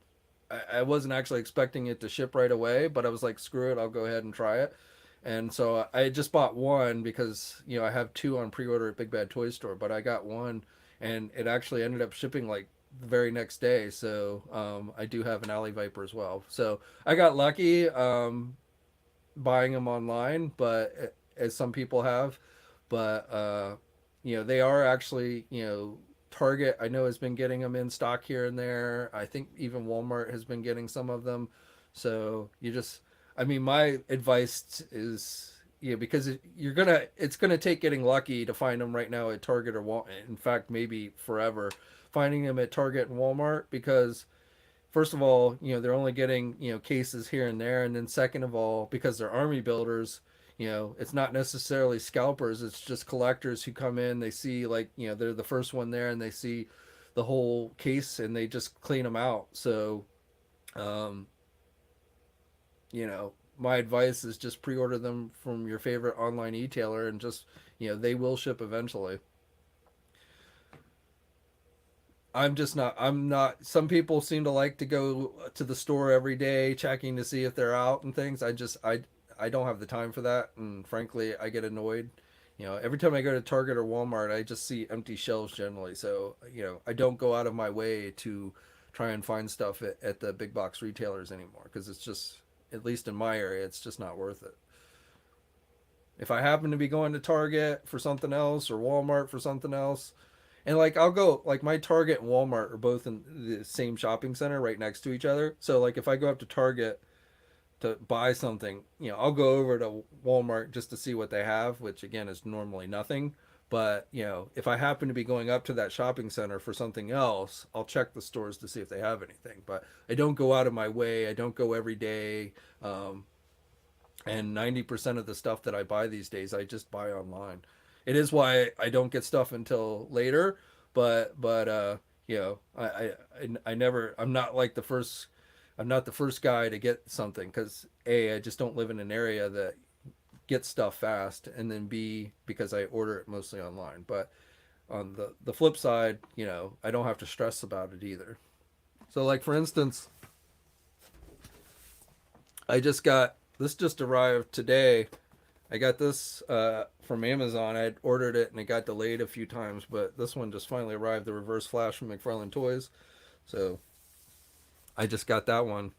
I wasn't actually expecting it to ship right away, but I was like, screw it, I'll go ahead and try it. And so I just bought one because I have two on pre-order at Big Bad Toy Store, but I got one, and it actually ended up shipping like the very next day. So I do have an Alley Viper as well. So I got lucky buying them online, but as some people have, but they are actually Target I know has been getting them in stock here and there. I think even Walmart has been getting some of them. So I mean, my advice is because it's gonna take getting lucky to find them right now at Target or Walmart. In fact, maybe forever finding them at Target and Walmart because first of all, they're only getting, cases here and there. And then second of all, because they're army builders, it's not necessarily scalpers. It's just collectors who come in, they see like, they're the first one there and they see the whole case and they just clean them out. So, um, my advice is just pre-order them from your favorite online e-tailer and just, they will ship eventually. I'm not some people seem to like to go to the store every day checking to see if they're out and things. I don't have the time for that, and frankly I get annoyed. Every time I go to Target or Walmart I just see empty shelves generally. So, I don't go out of my way to try and find stuff at the big box retailers anymore because it's just, at least in my area, it's just not worth it. If I happen to be going to Target for something else or Walmart for something else, and like I'll go, like my Target and Walmart are both in the same shopping center right next to each other. So like if I go up to Target to buy something, I'll go over to Walmart just to see what they have, which again is normally nothing. But, if I happen to be going up to that shopping center for something else, I'll check the stores to see if they have anything. But I don't go out of my way. I don't go every day. And 90% of the stuff that I buy these days, I just buy online. It is why I don't get stuff until later. but you know, I never, I'm not like the first, I'm not the first guy to get something because A, I just don't live in an area that gets stuff fast, and then B, because I order it mostly online. But on the flip side, you know, I don't have to stress about it either. So like for instance, I just got this, just arrived today. I got this from Amazon. I had ordered it and it got delayed a few times, but this one just finally arrived. The Reverse Flash from McFarlane Toys. So I just got that one.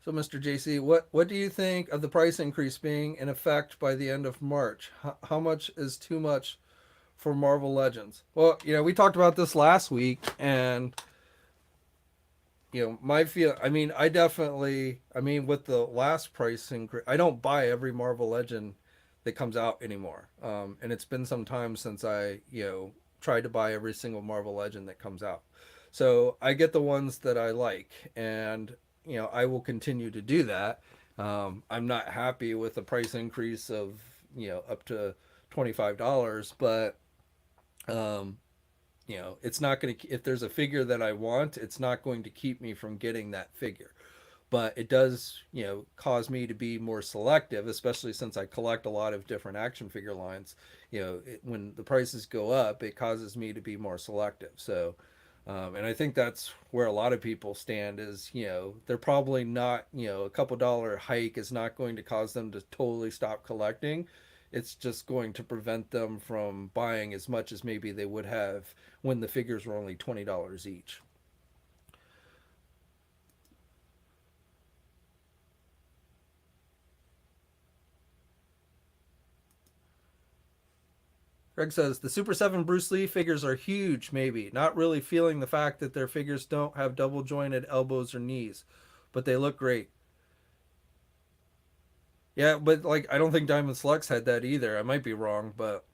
So, Mr. JayC, what do you think of the price increase being in effect by the end of March? How much is too much for Marvel Legends? Well, you know, we talked about this last week, and you know, my feel. I mean, I definitely. I mean, with the last price increase, I don't buy every Marvel Legend that comes out anymore. And it's been some time since I, you know, tried to buy every single Marvel Legend that comes out. So I get the ones that I like, and you know, I will continue to do that. I'm not happy with the price increase of, you know, up to $25, but um, you know, it's not going to, if there's a figure that I want, it's not going to keep me from getting that figure. But it does, you know, cause me to be more selective, especially since I collect a lot of different action figure lines. You know, when the prices go up, it causes me to be more selective. So and I think that's where a lot of people stand is, you know, they're probably not, you know, a couple dollar hike is not going to cause them to totally stop collecting. It's just going to prevent them from buying as much as maybe they would have when the figures were only $20 each. Greg says the Super 7 Bruce Lee figures are huge, maybe. Not really feeling the fact that their figures don't have double jointed elbows or knees, but they look great. Yeah, but like I don't think Diamond Slux had that either. I might be wrong, but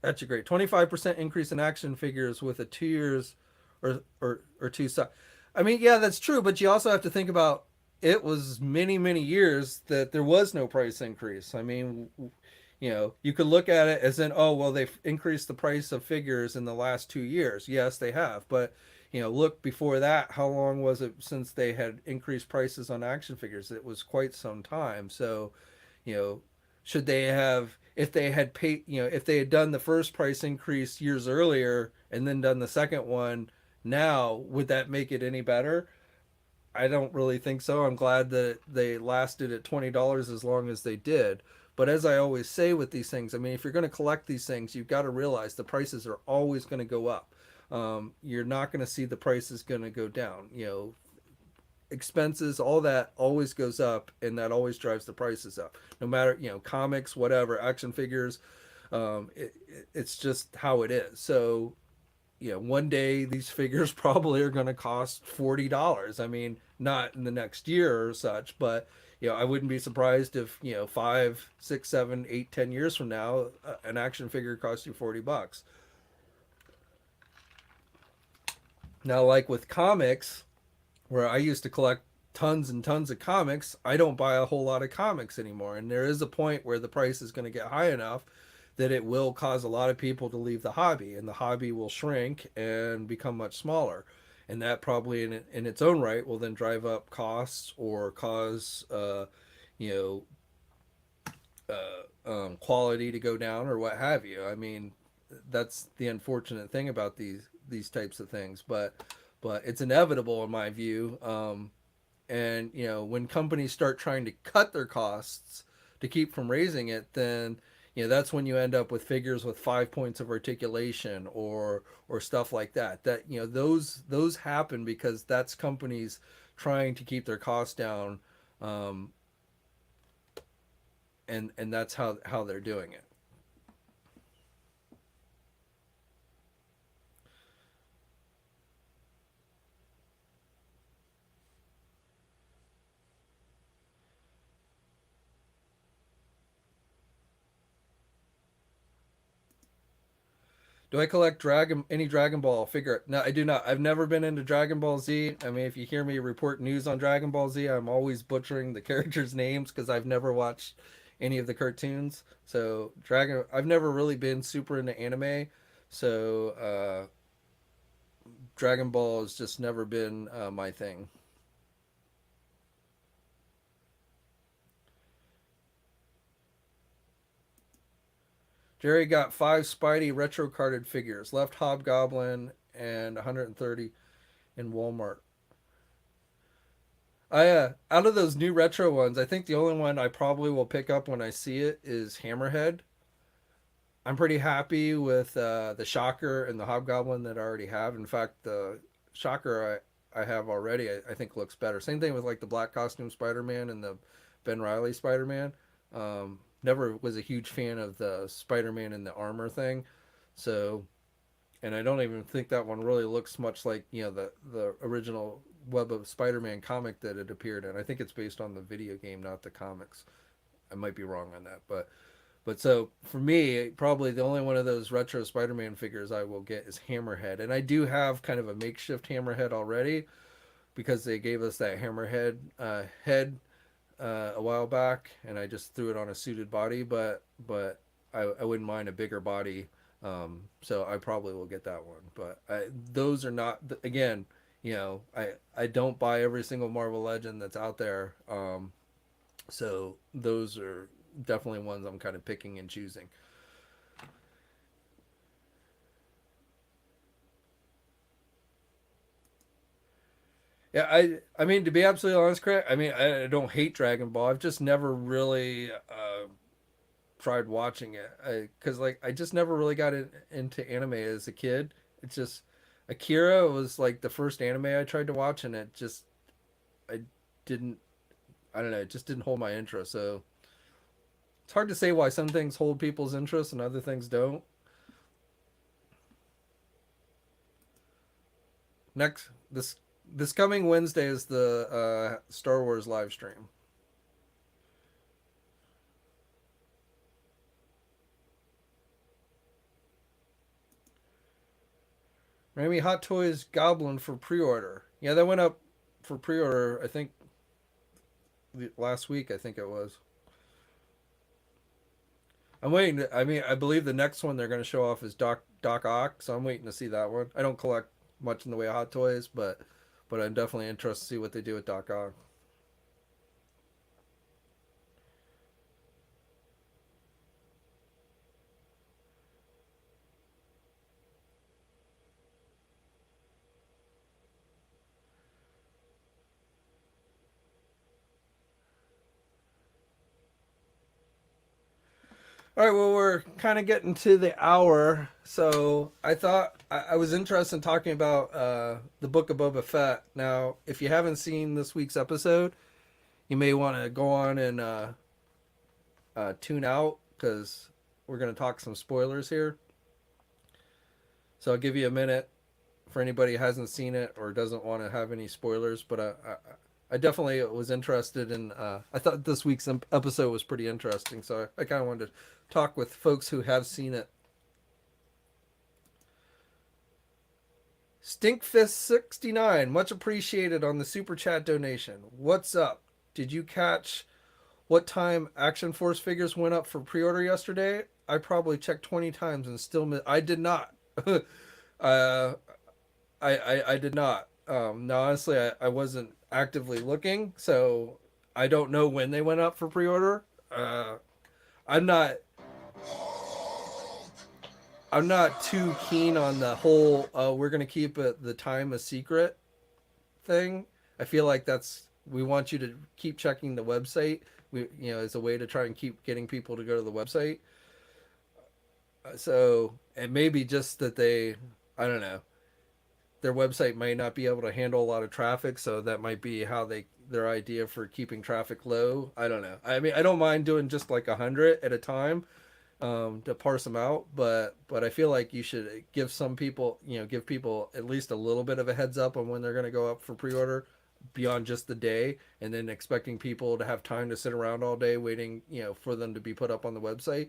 that's a great 25% increase in action figures with a 2 years or two. I mean, yeah, that's true, but you also have to think about it was many years that there was no price increase. I mean, you know, you could look at it as in, oh, well, they've increased the price of figures in the last 2 years. Yes, they have, but you know, look before that, how long was it since they had increased prices on action figures? It was quite some time. So, you know, should they have, if they had paid, you know, if they had done the first price increase years earlier and then done the second one now, would that make it any better? I don't really think so. I'm glad that they lasted at $20 as long as they did. But as I always say with these things, I mean, if you're going to collect these things, you've got to realize the prices are always going to go up. You're not going to see the prices going to go down. You know, expenses, all that always goes up, and that always drives the prices up. No matter, you know, comics, whatever, action figures, it's just how it is. So you know, one day these figures probably are going to cost $40. I mean, not in the next year or such, but you know, I wouldn't be surprised if, you know, 5, 6, 7, 8, 10 years from now, an action figure costs you $40. Now, like with comics, where I used to collect tons and tons of comics, I don't buy a whole lot of comics anymore. And there is a point where the price is going to get high enough that it will cause a lot of people to leave the hobby, and the hobby will shrink and become much smaller. And that probably in its own right will then drive up costs or cause, you know, quality to go down or what have you. I mean, that's the unfortunate thing about these types of things, but it's inevitable in my view. And you know, when companies start trying to cut their costs to keep from raising it, then you know that's when you end up with figures with 5 points of articulation or stuff like that. That you know those happen because that's companies trying to keep their costs down, um, and that's how they're doing it. Do I collect any Dragon Ball figure? No, I do not. I've never been into Dragon Ball Z. I mean, if you hear me report news on Dragon Ball Z, I'm always butchering the characters' names because I've never watched any of the cartoons. So I've never really been super into anime. So Dragon Ball has just never been my thing. Jerry got 5 Spidey retro carded figures, left Hobgoblin and 130 in Walmart. I out of those new retro ones, I think the only one I probably will pick up when I see it is Hammerhead. I'm pretty happy with the Shocker and the Hobgoblin that I already have. In fact, the Shocker I have already, I think looks better. Same thing with like the black costume Spider-Man and the Ben Riley Spider-Man. Never was a huge fan of the Spider-Man in the armor thing, so and I don't even think that one really looks much like the original Web of Spider-Man comic that it appeared in. I think it's based on the video game, not the comics. I might be wrong on that, but so for me, probably the only one of those retro Spider-Man figures I will get is Hammerhead, and I do have kind of a makeshift Hammerhead already because they gave us that Hammerhead head a while back, and I just threw it on a suited body, but I wouldn't mind a bigger body, so I probably will get that one. But those are not again, I don't buy every single Marvel Legend that's out there, so those are definitely ones I'm kind of picking and choosing. Yeah, I mean to be absolutely honest, Craig, I mean I don't hate Dragon Ball. I've just never really tried watching it because like I just never really got into anime as a kid. It's just Akira was like the first anime I tried to watch, and it just I didn't I don't know, it just didn't hold my interest. So it's hard to say why some things hold people's interest and other things don't. Next this coming Wednesday is the Star Wars live stream. Maybe Hot Toys Goblin for pre-order. Yeah, that went up for pre-order. I think last week. I think it was. I'm waiting. I mean, I believe the next one they're going to show off is Doc Ock, so I'm waiting to see that one. I don't collect much in the way of Hot Toys, but I'm definitely interested to see what they do with Doc Ock. All right, well, we're kind of getting to the hour, so I thought I was interested in talking about the book of Boba Fett. Now, if you haven't seen this week's episode, you may want to go on and tune out because we're going to talk some spoilers here. So I'll give you a minute for anybody who hasn't seen it or doesn't want to have any spoilers. But I definitely was interested in. I thought this week's episode was pretty interesting, so I kind of wanted to talk with folks who have seen it. Stinkfist69, much appreciated on the super chat donation. What's up? Did you catch what time Action Force figures went up for pre-order yesterday? I probably checked 20 times and still I did not. uh, I did not. No, honestly, I wasn't actively looking, so I don't know when they went up for pre-order. I'm not. I'm not too keen on the whole. We're gonna keep the time a secret thing. I feel like we want you to keep checking the website. As a way to try and keep getting people to go to the website. So it may be just that I don't know, their website might not be able to handle a lot of traffic, so that might be how their idea for keeping traffic low. I don't know. I mean, I don't mind doing just like 100 at a time to parse them out, but I feel like you should give people at least a little bit of a heads up on when they're going to go up for pre-order beyond just the day, and then expecting people to have time to sit around all day waiting, for them to be put up on the website.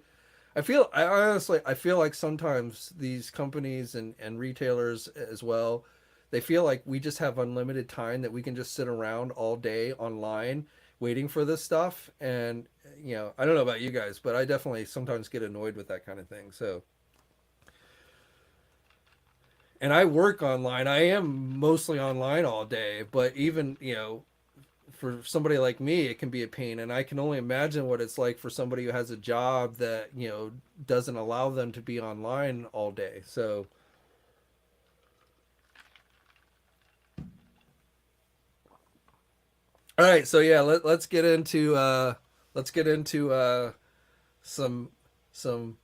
I honestly, I feel like sometimes these companies and retailers as well, they feel like we just have unlimited time that we can just sit around all day online waiting for this stuff. And, I don't know about you guys, but I definitely sometimes get annoyed with that kind of thing. So, and I work online. I am mostly online all day, but even, for somebody like me, it can be a pain. And I can only imagine what it's like for somebody who has a job that, doesn't allow them to be online all day. So, all right. So yeah, let's get into some, some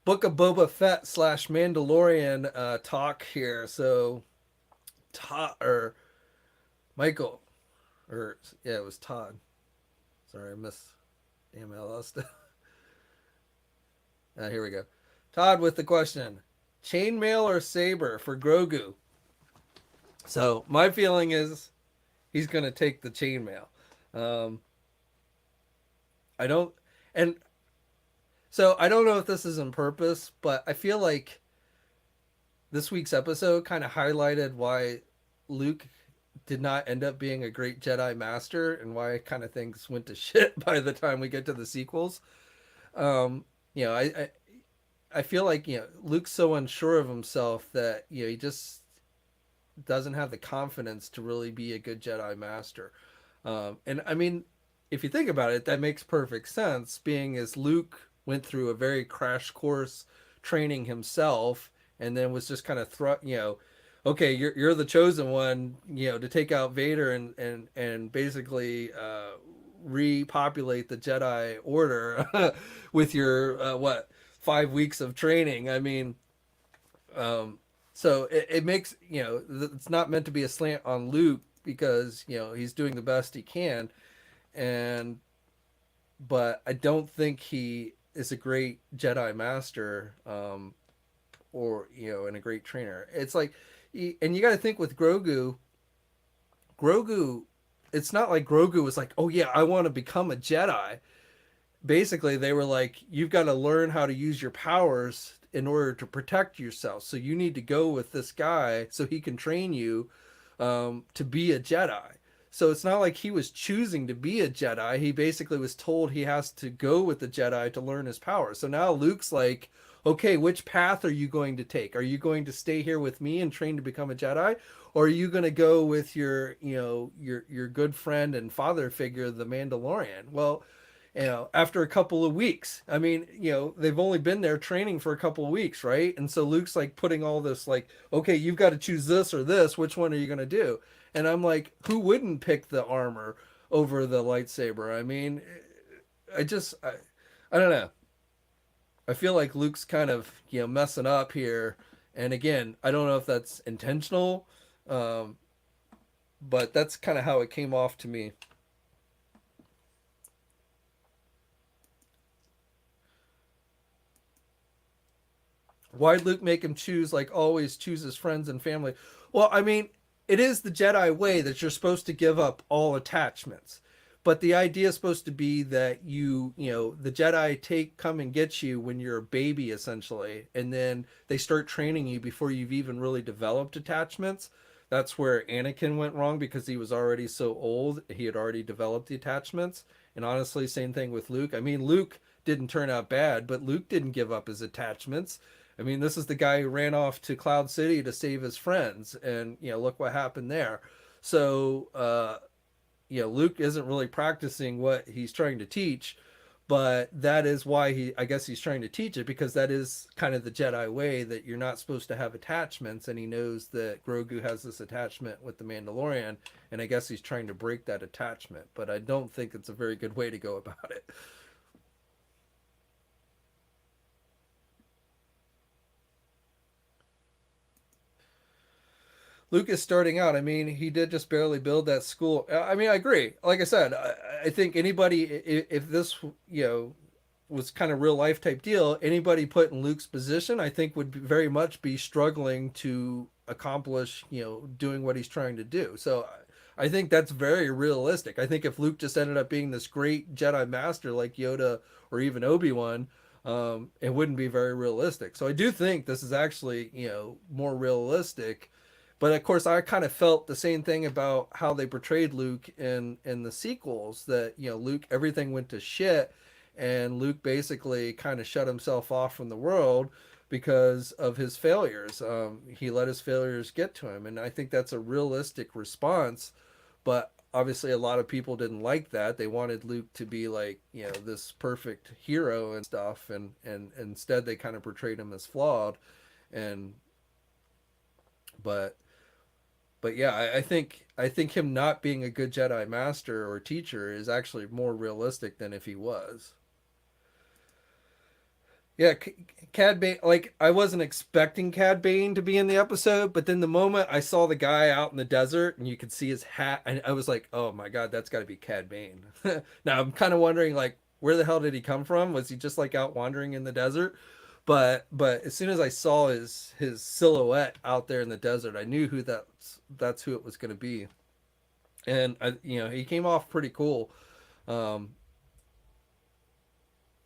Book of Boba Fett slash Mandalorian talk here. So, Todd or Michael, or yeah, it was Todd. Sorry, I missed. Damn, I lost it. Here we go. Todd with the question: chainmail or saber for Grogu? So my feeling is he's going to take the chainmail. Um, I don't, and so I don't know if this is on purpose, but I feel like this week's episode kind of highlighted why Luke did not end up being a great Jedi Master and why kind of things went to shit by the time we get to the sequels. Um, you know, I feel like Luke's so unsure of himself that he just doesn't have the confidence to really be a good Jedi Master. And I mean, if you think about it, that makes perfect sense, being as Luke went through a very crash course training himself, and then was just kind of okay, you're the chosen one, to take out Vader and basically repopulate the Jedi Order with your 5 weeks of training. I mean, so it makes it's not meant to be a slant on Luke because he's doing the best he can, and but I don't think he is a great Jedi Master, or and a great trainer. It's like, and you got to think with Grogu, it's not like Grogu was like, oh yeah, I want to become a Jedi. Basically, they were like, you've got to learn how to use your powers in order to protect yourself. So you need to go with this guy so he can train you, to be a Jedi. So it's not like he was choosing to be a Jedi. He basically was told he has to go with the Jedi to learn his powers. So now Luke's like, okay, which path are you going to take? Are you going to stay here with me and train to become a Jedi? Or are you going to go with your good friend and father figure, the Mandalorian? Well, after a couple of weeks. I mean, they've only been there training for a couple of weeks, right? And so Luke's like putting all this like, okay, you've got to choose this or this. Which one are you going to do? And I'm like, who wouldn't pick the armor over the lightsaber? I mean, I don't know. I feel like Luke's kind of, messing up here. And again, I don't know if that's intentional, um, but that's kind of how it came off to me. Why'd Luke make him choose, like always, choose his friends and family? Well, I mean, it is the Jedi way that you're supposed to give up all attachments. But the idea is supposed to be that the Jedi come and get you when you're a baby, essentially, and then they start training you before you've even really developed attachments. That's where Anakin went wrong because he was already so old. He had already developed the attachments. And honestly, same thing with Luke. I mean, Luke didn't turn out bad, but Luke didn't give up his attachments. I mean, this is the guy who ran off to Cloud City to save his friends, and look what happened there. So, Luke isn't really practicing what he's trying to teach, but that is why I guess he's trying to teach it, because that is kind of the Jedi way, that you're not supposed to have attachments, and he knows that Grogu has this attachment with the Mandalorian, and I guess he's trying to break that attachment, but I don't think it's a very good way to go about it. Luke is starting out. I mean, he did just barely build that school. I mean, I agree. Like I said, I think anybody, if this, was kind of real life type deal, anybody put in Luke's position, I think would very much be struggling to accomplish, doing what he's trying to do. So I think that's very realistic. I think if Luke just ended up being this great Jedi Master like Yoda or even Obi-Wan, It wouldn't be very realistic. So I do think this is actually, more realistic. But of course, I kind of felt the same thing about how they portrayed Luke in the sequels. That Luke, everything went to shit, and Luke basically kind of shut himself off from the world because of his failures. He let his failures get to him, and I think that's a realistic response. But obviously, a lot of people didn't like that. They wanted Luke to be like this perfect hero and stuff, and instead they kind of portrayed him as flawed. And but yeah, I think him not being a good Jedi master or teacher is actually more realistic than if he was. Yeah, Cad Bane. Like I wasn't expecting Cad Bane to be in the episode, but then the moment I saw the guy out in the desert and you could see his hat, and I was like, "Oh my god, that's got to be Cad Bane." Now I'm kind of wondering, like, where the hell did he come from? Was he just like out wandering in the desert? But as soon as I saw his silhouette out there in the desert, I knew who that's who it was going to be, and he came off pretty cool. Um,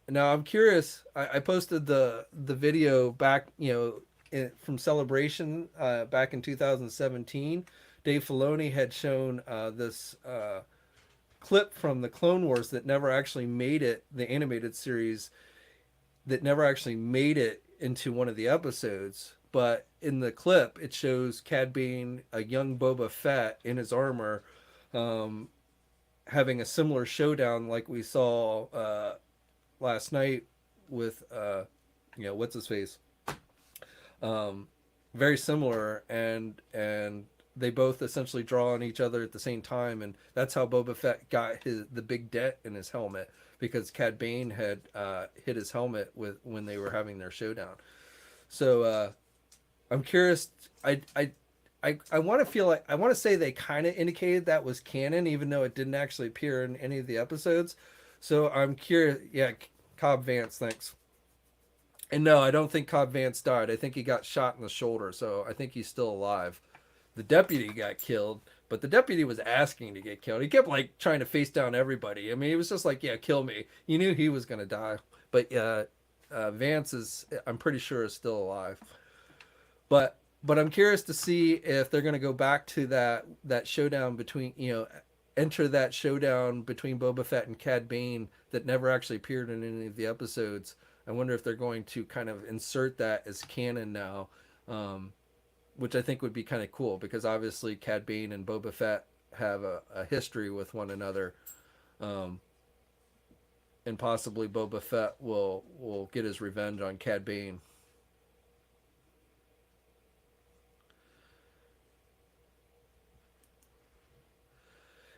Now I'm curious. I posted the video back, from Celebration back in 2017. Dave Filoni had shown this clip from the Clone Wars that never actually made it, the animated series that never actually made it into one of the episodes. But in the clip, it shows Cad Bane, a young Boba Fett in his armor, um, having a similar showdown like we saw last night with what's his face, um very similar, and they both essentially draw on each other at the same time, and that's how Boba Fett got the big dent in his helmet, because Cad Bane had hit his helmet with when they were having their showdown. So I'm curious. I want to feel like I want to say they kind of indicated that was canon, even though it didn't actually appear in any of the episodes. So I'm curious. Yeah, Cobb Vance, thanks. And no, I don't think Cobb Vance died. I think he got shot in the shoulder, so I think he's still alive. The deputy got killed, but the deputy was asking to get killed. He kept like trying to face down everybody. I mean, he was just like, "Yeah, kill me." You knew he was gonna die, but Vance is, I'm pretty sure, is still alive. But I'm curious to see if they're gonna go back to that showdown between enter that showdown between Boba Fett and Cad Bane that never actually appeared in any of the episodes. I wonder if they're going to kind of insert that as canon now, which I think would be kind of cool, because obviously Cad Bane and Boba Fett have a history with one another, um, and possibly Boba Fett will get his revenge on Cad Bane.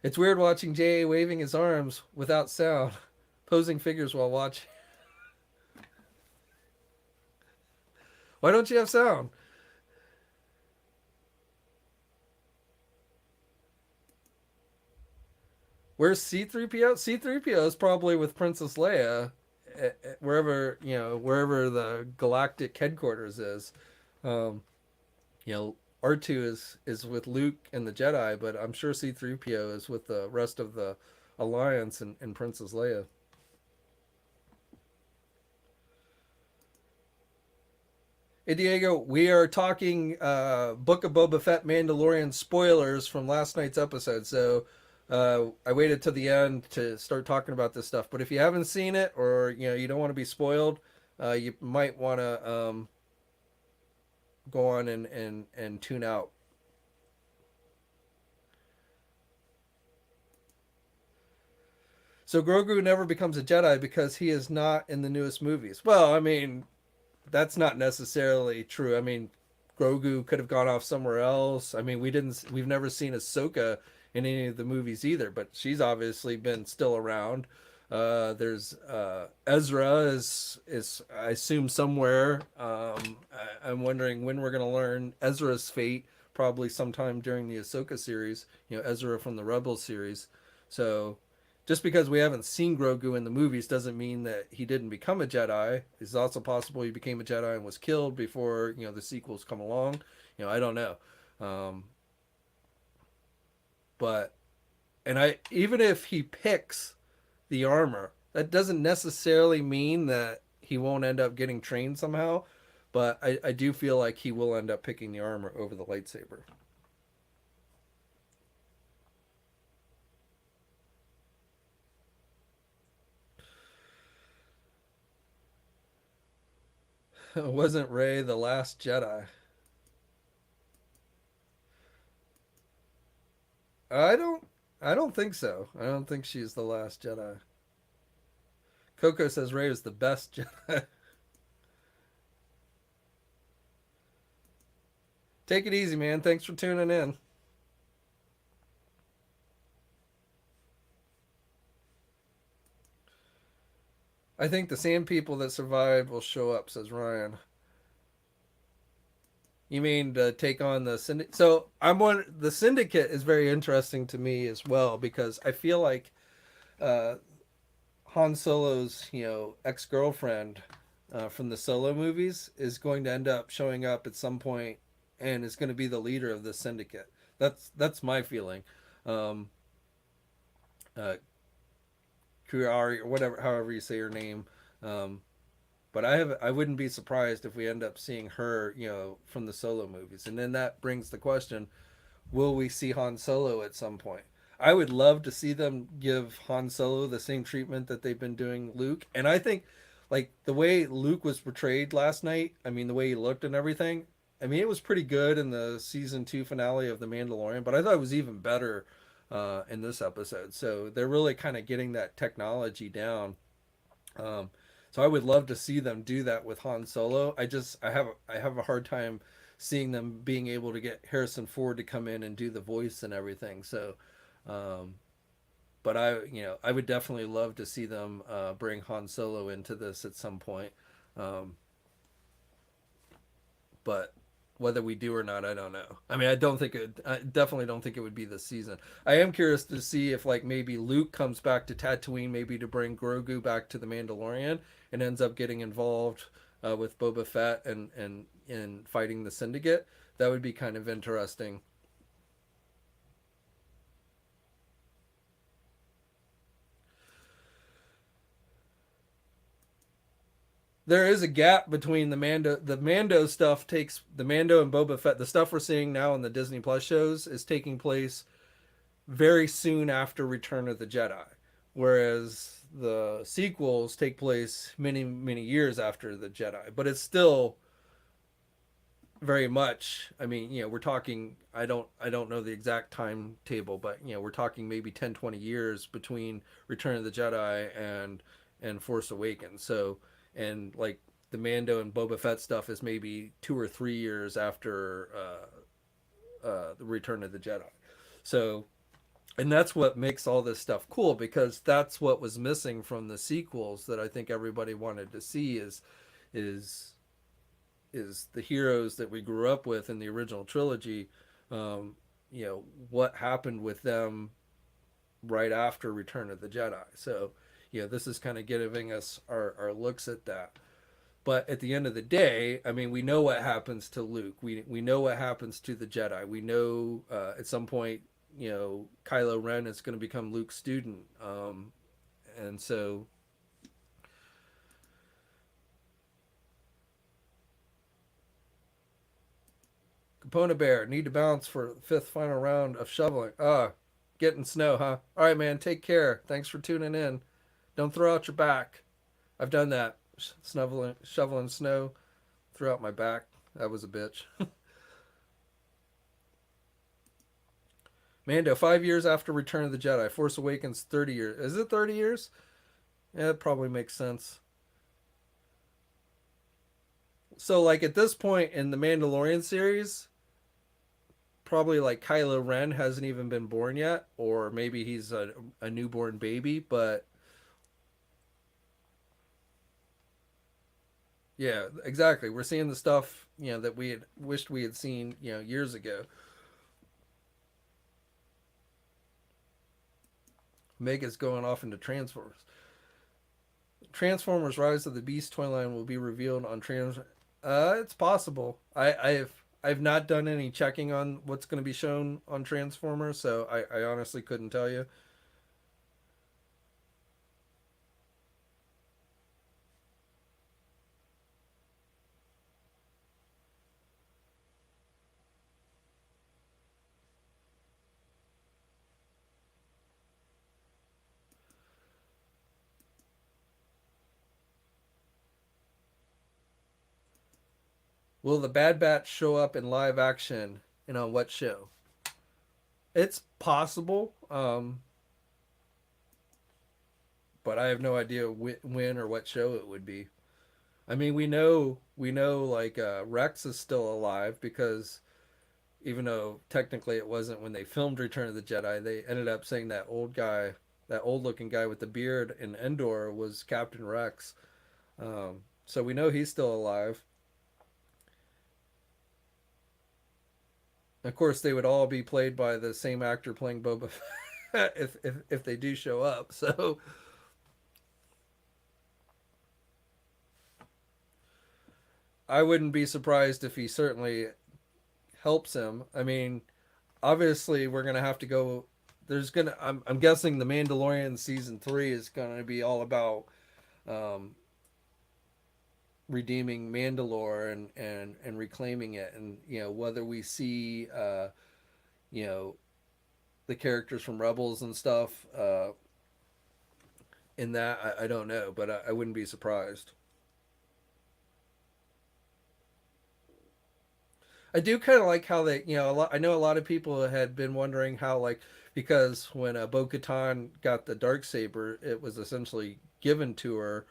It's weird watching JA waving his arms without sound, posing figures while watching. Why don't you have sound? Where's C3PO? C3PO is probably with Princess Leia, wherever wherever the galactic headquarters is. Um, R2 is with Luke and the Jedi, but I'm sure C3PO is with the rest of the Alliance and Princess Leia. Hey Diego, we are talking Book of Boba Fett Mandalorian spoilers from last night's episode. So I waited till the end to start talking about this stuff. But if you haven't seen it, or you don't want to be spoiled, you might want to go on and tune out. So Grogu never becomes a Jedi because he is not in the newest movies. Well, I mean, that's not necessarily true. I mean, Grogu could have gone off somewhere else. I mean, we've never seen Ahsoka in any of the movies either, but she's obviously been still around. There's Ezra is I assume somewhere. I'm wondering when we're gonna learn Ezra's fate. Probably sometime during the Ahsoka series. Ezra from the Rebels series. So just because we haven't seen Grogu in the movies doesn't mean that he didn't become a Jedi. It's also possible he became a Jedi and was killed before the sequels come along. I don't know. Um, but and I even if he picks the armor, that doesn't necessarily mean that he won't end up getting trained somehow, but I do feel like he will end up picking the armor over the lightsaber. Wasn't Rey the last Jedi? I don't I don't think so. I don't think she's the last Jedi. Coco says Rey is the best Jedi. Take it easy, man. Thanks for tuning in. I think the sand people that survived will show up, says Ryan. You mean to take on the syndicate? So I'm one. The syndicate is very interesting to me as well because I feel like uh, Han Solo's ex girlfriend from the Solo movies is going to end up showing up at some point and is going to be the leader of the syndicate. That's my feeling. Um, uh, Kurari or whatever, however you say her name. Um, but I wouldn't be surprised if we end up seeing her, from the Solo movies, and then that brings the question: will we see Han Solo at some point? I would love to see them give Han Solo the same treatment that they've been doing Luke, and I think, like the way Luke was portrayed last night. I mean, the way he looked and everything. I mean, it was pretty good in the season 2 finale of The Mandalorian, but I thought it was even better in this episode. So they're really kind of getting that technology down. Um, so I would love to see them do that with Han Solo. I have a hard time seeing them being able to get Harrison Ford to come in and do the voice and everything. So, um, but I would definitely love to see them bring Han Solo into this at some point. Um, but whether we do or not, I don't know. I mean, I definitely don't think it would be this season. I am curious to see if like maybe Luke comes back to Tatooine, maybe to bring Grogu back to the Mandalorian, and ends up getting involved with Boba Fett and fighting the Syndicate. That would be kind of interesting. There is a gap between the Mando stuff takes the Mando and Boba Fett. The stuff we're seeing now in the Disney Plus shows is taking place very soon after Return of the Jedi, whereas the sequels take place many many years after the Jedi. But it's still very much. I mean, we're talking. I don't know the exact timetable, but we're talking maybe 10, 20 years between Return of the Jedi and Force Awakens. So and like the Mando and Boba Fett stuff is maybe 2 or 3 years after the Return of the Jedi. So and that's what makes all this stuff cool because that's what was missing from the sequels that I think everybody wanted to see is is the heroes that we grew up with in the original trilogy. Um, what happened with them right after Return of the Jedi. So this is kind of giving us our looks at that. But at the end of the day, I mean, we know what happens to Luke. We know what happens to the Jedi. We know at some point, Kylo Ren is going to become Luke's student, and so Capona Bear need to bounce for the fifth final round of shoveling. Getting snow, huh? All right, man. Take care. Thanks for tuning in. Don't throw out your back. I've done that. Shoveling snow. Threw out my back. That was a bitch. Mando, 5 years after Return of the Jedi. Force Awakens, 30 years. Is it 30 years? Yeah, it probably makes sense. So, like, at this point in the Mandalorian series, probably like Kylo Ren hasn't even been born yet, or maybe he's a newborn baby, but yeah, exactly. We're seeing the stuff, that we had wished we had seen, years ago. Mega's going off into Transformers. Transformers Rise of the Beast toy line will be revealed on Trans. It's possible. I've not done any checking on what's going to be shown on Transformers, so I honestly couldn't tell you. Will the Bad Batch show up in live action and on what show? It's possible, but I have no idea when or what show it would be. I mean, we know like Rex is still alive because even though technically it wasn't when they filmed Return of the Jedi, they ended up saying that old guy, that old looking guy with the beard in Endor was Captain Rex. So we know he's still alive. Of course, they would all be played by the same actor playing Boba Fett if they do show up. So I wouldn't be surprised if he certainly helps him. I mean, obviously we're gonna have to go. I'm guessing the Mandalorian season 3 is gonna be all about um, redeeming Mandalore and reclaiming it, and whether we see you know the characters from Rebels and stuff in that, I don't know, but I wouldn't be surprised. I do kind of like how they, I know a lot of people had been wondering how, like, because when Bo Katan got the dark saber, it was essentially given to her.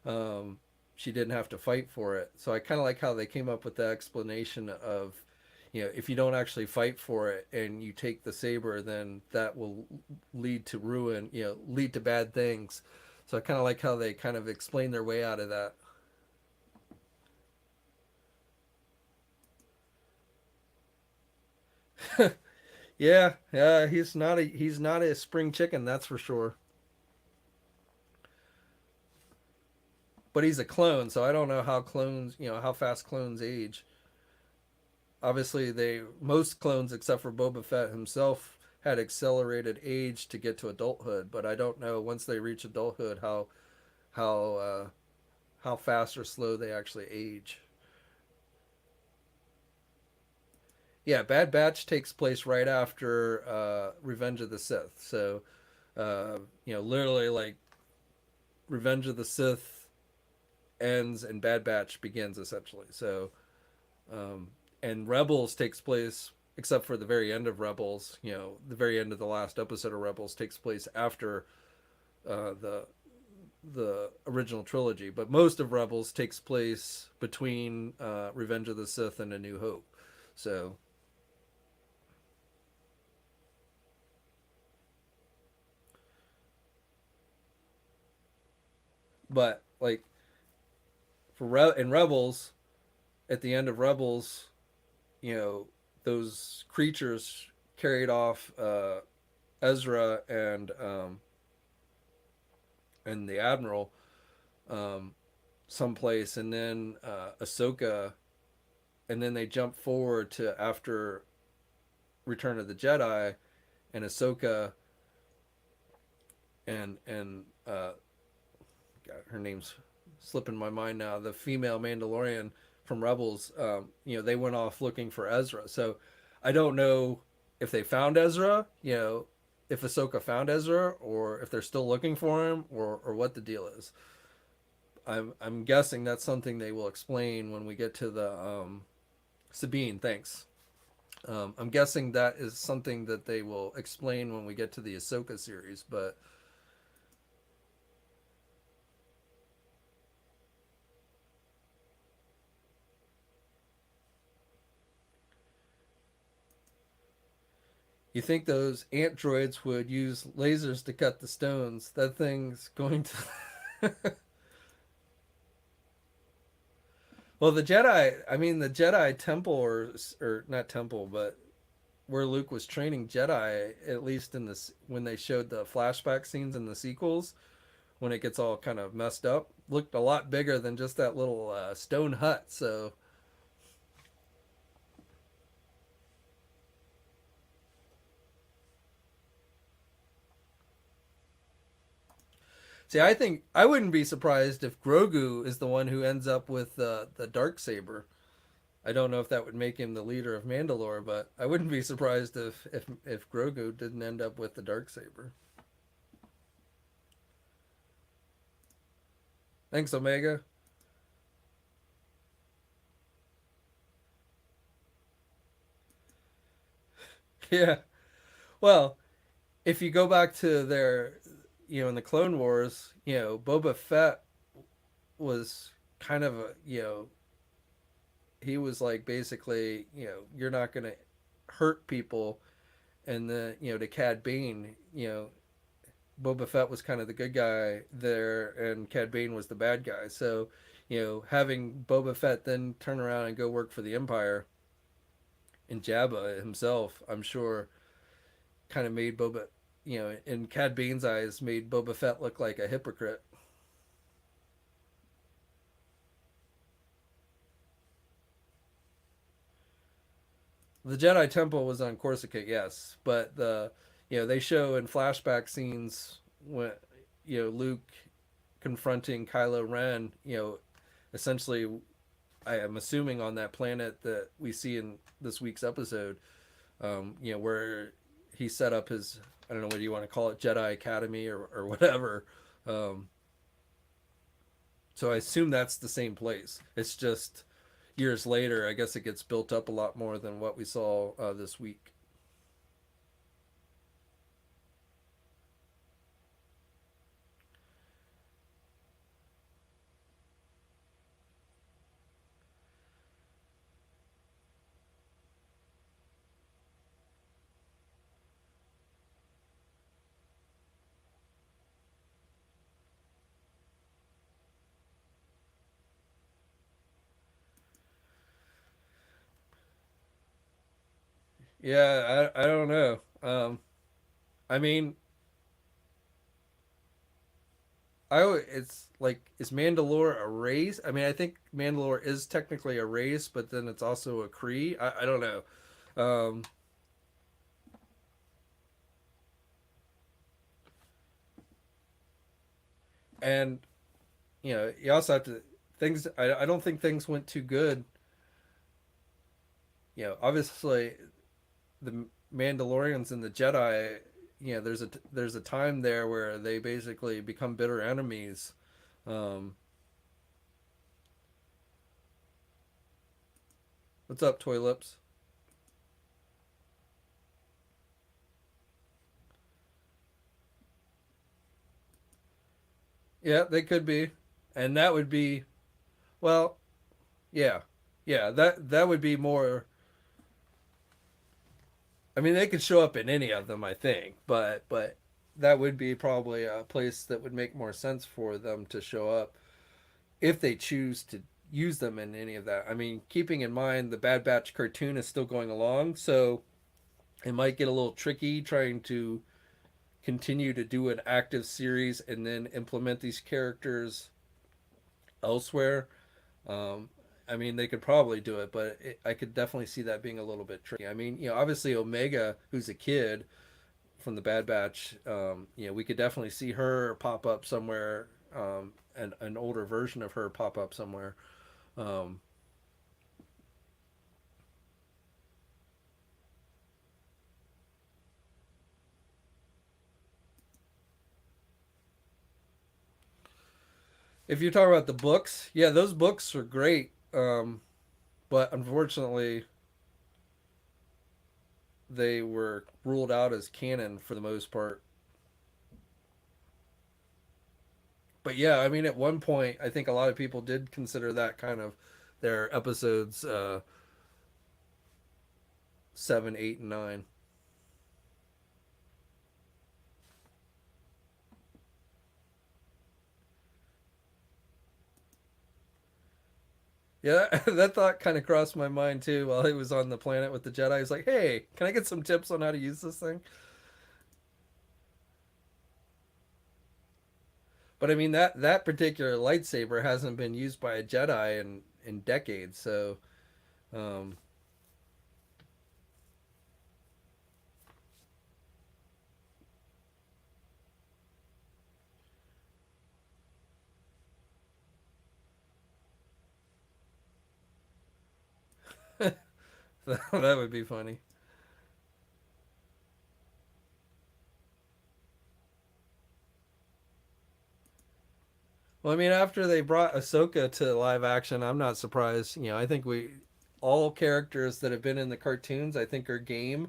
Um, she didn't have to fight for it. So I kind of like how they came up with the explanation of, if you don't actually fight for it and you take the saber, then that will lead to ruin, lead to bad things. So I kind of like how they kind of explain their way out of that. Yeah, yeah, he's not a spring chicken, that's for sure. But he's a clone, so I don't know how clones, how fast clones age. Obviously, they most clones except for Boba Fett himself had accelerated age to get to adulthood, but I don't know once they reach adulthood how how fast or slow they actually age. Yeah, Bad Batch takes place right after Revenge of the Sith. So, literally like Revenge of the Sith ends and Bad Batch begins essentially. So, um, and Rebels takes place, except for the very end of Rebels. The very end of the last episode of Rebels takes place after the original trilogy, but most of Rebels takes place between Revenge of the Sith and A New Hope. So, but like in Rebels, at the end of Rebels, you know, those creatures carried off Ezra and the Admiral um, someplace, and then Ahsoka, and then they jump forward to after Return of the Jedi, and Ahsoka and God, her name's slipping my mind now. The female Mandalorian from Rebels, they went off looking for Ezra. So I don't know if they found Ezra, if Ahsoka found Ezra, or if they're still looking for him, or what the deal is. I'm guessing that's something they will explain when we get to the Sabine. Thanks. I'm guessing that is something that they will explain when we get to the Ahsoka series, but you think those ant droids would use lasers to cut the stones? That thing's going to. Well, the Jedi temple, or not temple, but where Luke was training Jedi, at least in this when they showed the flashback scenes in the sequels, when it gets all kind of messed up, looked a lot bigger than just that little stone hut. So, see, I think I wouldn't be surprised if Grogu is the one who ends up with the dark saber. I don't know if that would make him the leader of Mandalore, but I wouldn't be surprised if Grogu didn't end up with the dark saber. Thanks, Omega. Yeah. Well, if you go back to their, in the Clone Wars, Boba Fett was kind of he was like basically, you're not going to hurt people. And the, to Cad Bane, Boba Fett was kind of the good guy there, and Cad Bane was the bad guy. So, having Boba Fett then turn around and go work for the Empire, and Jabba himself, I'm sure, kind of made Boba, in Cad Bane's eyes, made Boba Fett look like a hypocrite. The Jedi Temple was on Coruscant, yes, but they show in flashback scenes when, Luke confronting Kylo Ren, essentially, I am assuming on that planet that we see in this week's episode, where he set up his, I don't know what you want to call it, Jedi Academy or whatever. Um, so I assume that's the same place. It's just years later. I guess it gets built up a lot more than what we saw this week. Yeah, I don't know. I mean, it's like, is Mandalore a race? I mean, I think Mandalore is technically a race, but then it's also a Kree. I don't know. Um, and you also have to things. I don't think things went too good. Obviously the Mandalorians and the Jedi. There's a time there where they basically become bitter enemies. Um, what's up, Toy Lips? Yeah, they could be, and that would be, well, yeah, yeah. That would be more. I mean, they could show up in any of them, I think, but that would be probably a place that would make more sense for them to show up if they choose to use them in any of that. I mean, keeping in mind the Bad Batch cartoon is still going along, so it might get a little tricky trying to continue to do an active series and then implement these characters elsewhere. Um, I mean, they could probably do it, but I could definitely see that being a little bit tricky. I mean, obviously Omega, who's a kid from the Bad Batch, we could definitely see her pop up somewhere, and an older version of her pop up somewhere. Um, if you talk about the books, yeah, those books are great, but unfortunately, they were ruled out as canon for the most part. But yeah, I mean, at one point, I think a lot of people did consider that kind of their episodes 7, 8, and 9. Yeah, that thought kind of crossed my mind too while he was on the planet with the Jedi. He was like, "Hey, can I get some tips on how to use this thing?" But I mean, that particular lightsaber hasn't been used by a Jedi in decades, so um, that would be funny. Well, I mean, after they brought Ahsoka to live action, I'm not surprised. I think we all characters that have been in the cartoons, I think, are game.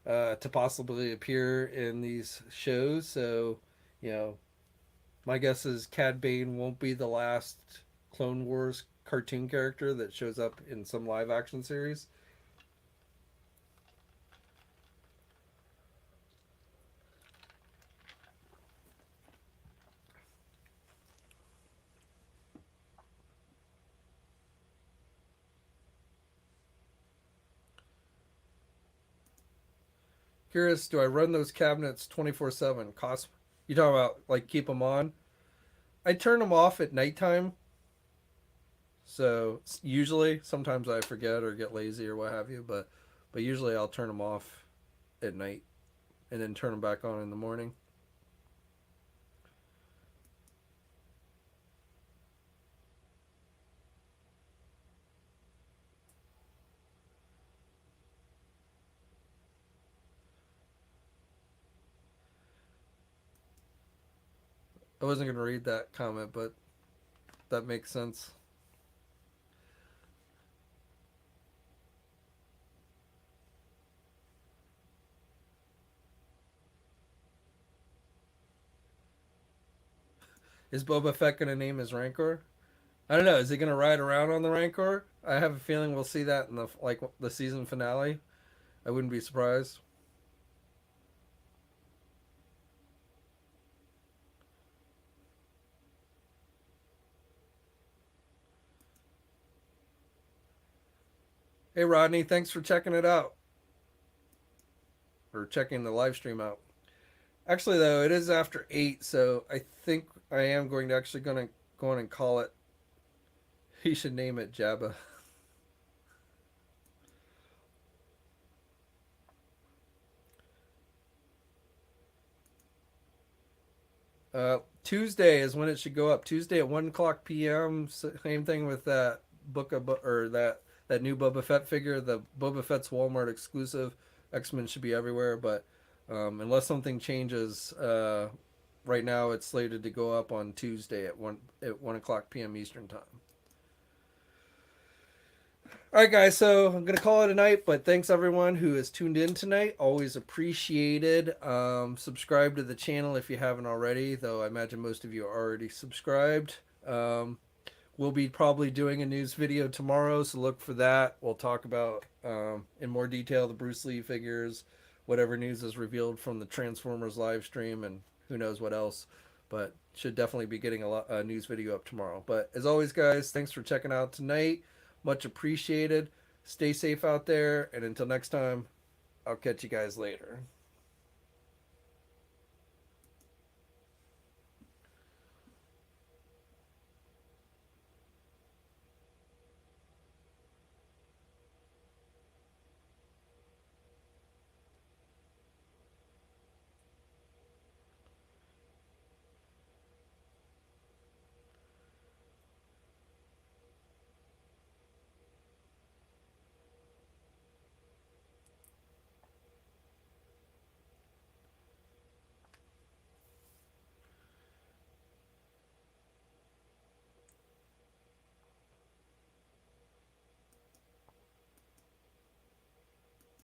to possibly appear in these shows. So, you know, my guess is Cad Bane won't be the last Clone Wars cartoon character that shows up in some live action series. Curious, do I run those cabinets 24/7? Cost? You talking about like keep them on? I turn them off at nighttime. So usually, sometimes I forget or get lazy or what have you, but usually I'll turn them off at night and then turn them back on in the morning. I wasn't gonna read that comment, but that makes sense. Is Boba Fett gonna name his Rancor? I don't know. Is he gonna ride around on the Rancor? I have a feeling we'll see that in the season finale. I wouldn't be surprised. Hey Rodney, thanks for checking it out or checking the live stream out. Actually, though, it is after 8, so I think I am going to actually gonna go on and call it. He should name it Jabba. Tuesday is when it should go up. Tuesday at 1 o'clock p.m. Same thing with that or that new Boba Fett figure. The Boba Fett's Walmart exclusive. X-Men should be everywhere, but unless something changes, right now it's slated to go up on Tuesday at 1 o'clock p.m. Eastern time. All right, guys. So I'm gonna call it a night, but thanks everyone who has tuned in tonight. Always appreciated. Subscribe to the channel if you haven't already, though I imagine most of you are already subscribed. We'll be probably doing a news video tomorrow, so look for that. We'll talk about in more detail the Bruce Lee figures, whatever news is revealed from the Transformers live stream, and who knows what else. But should definitely be getting a news video up tomorrow. But as always, guys, thanks for checking out tonight. Much appreciated. Stay safe out there, and until next time, I'll catch you guys later.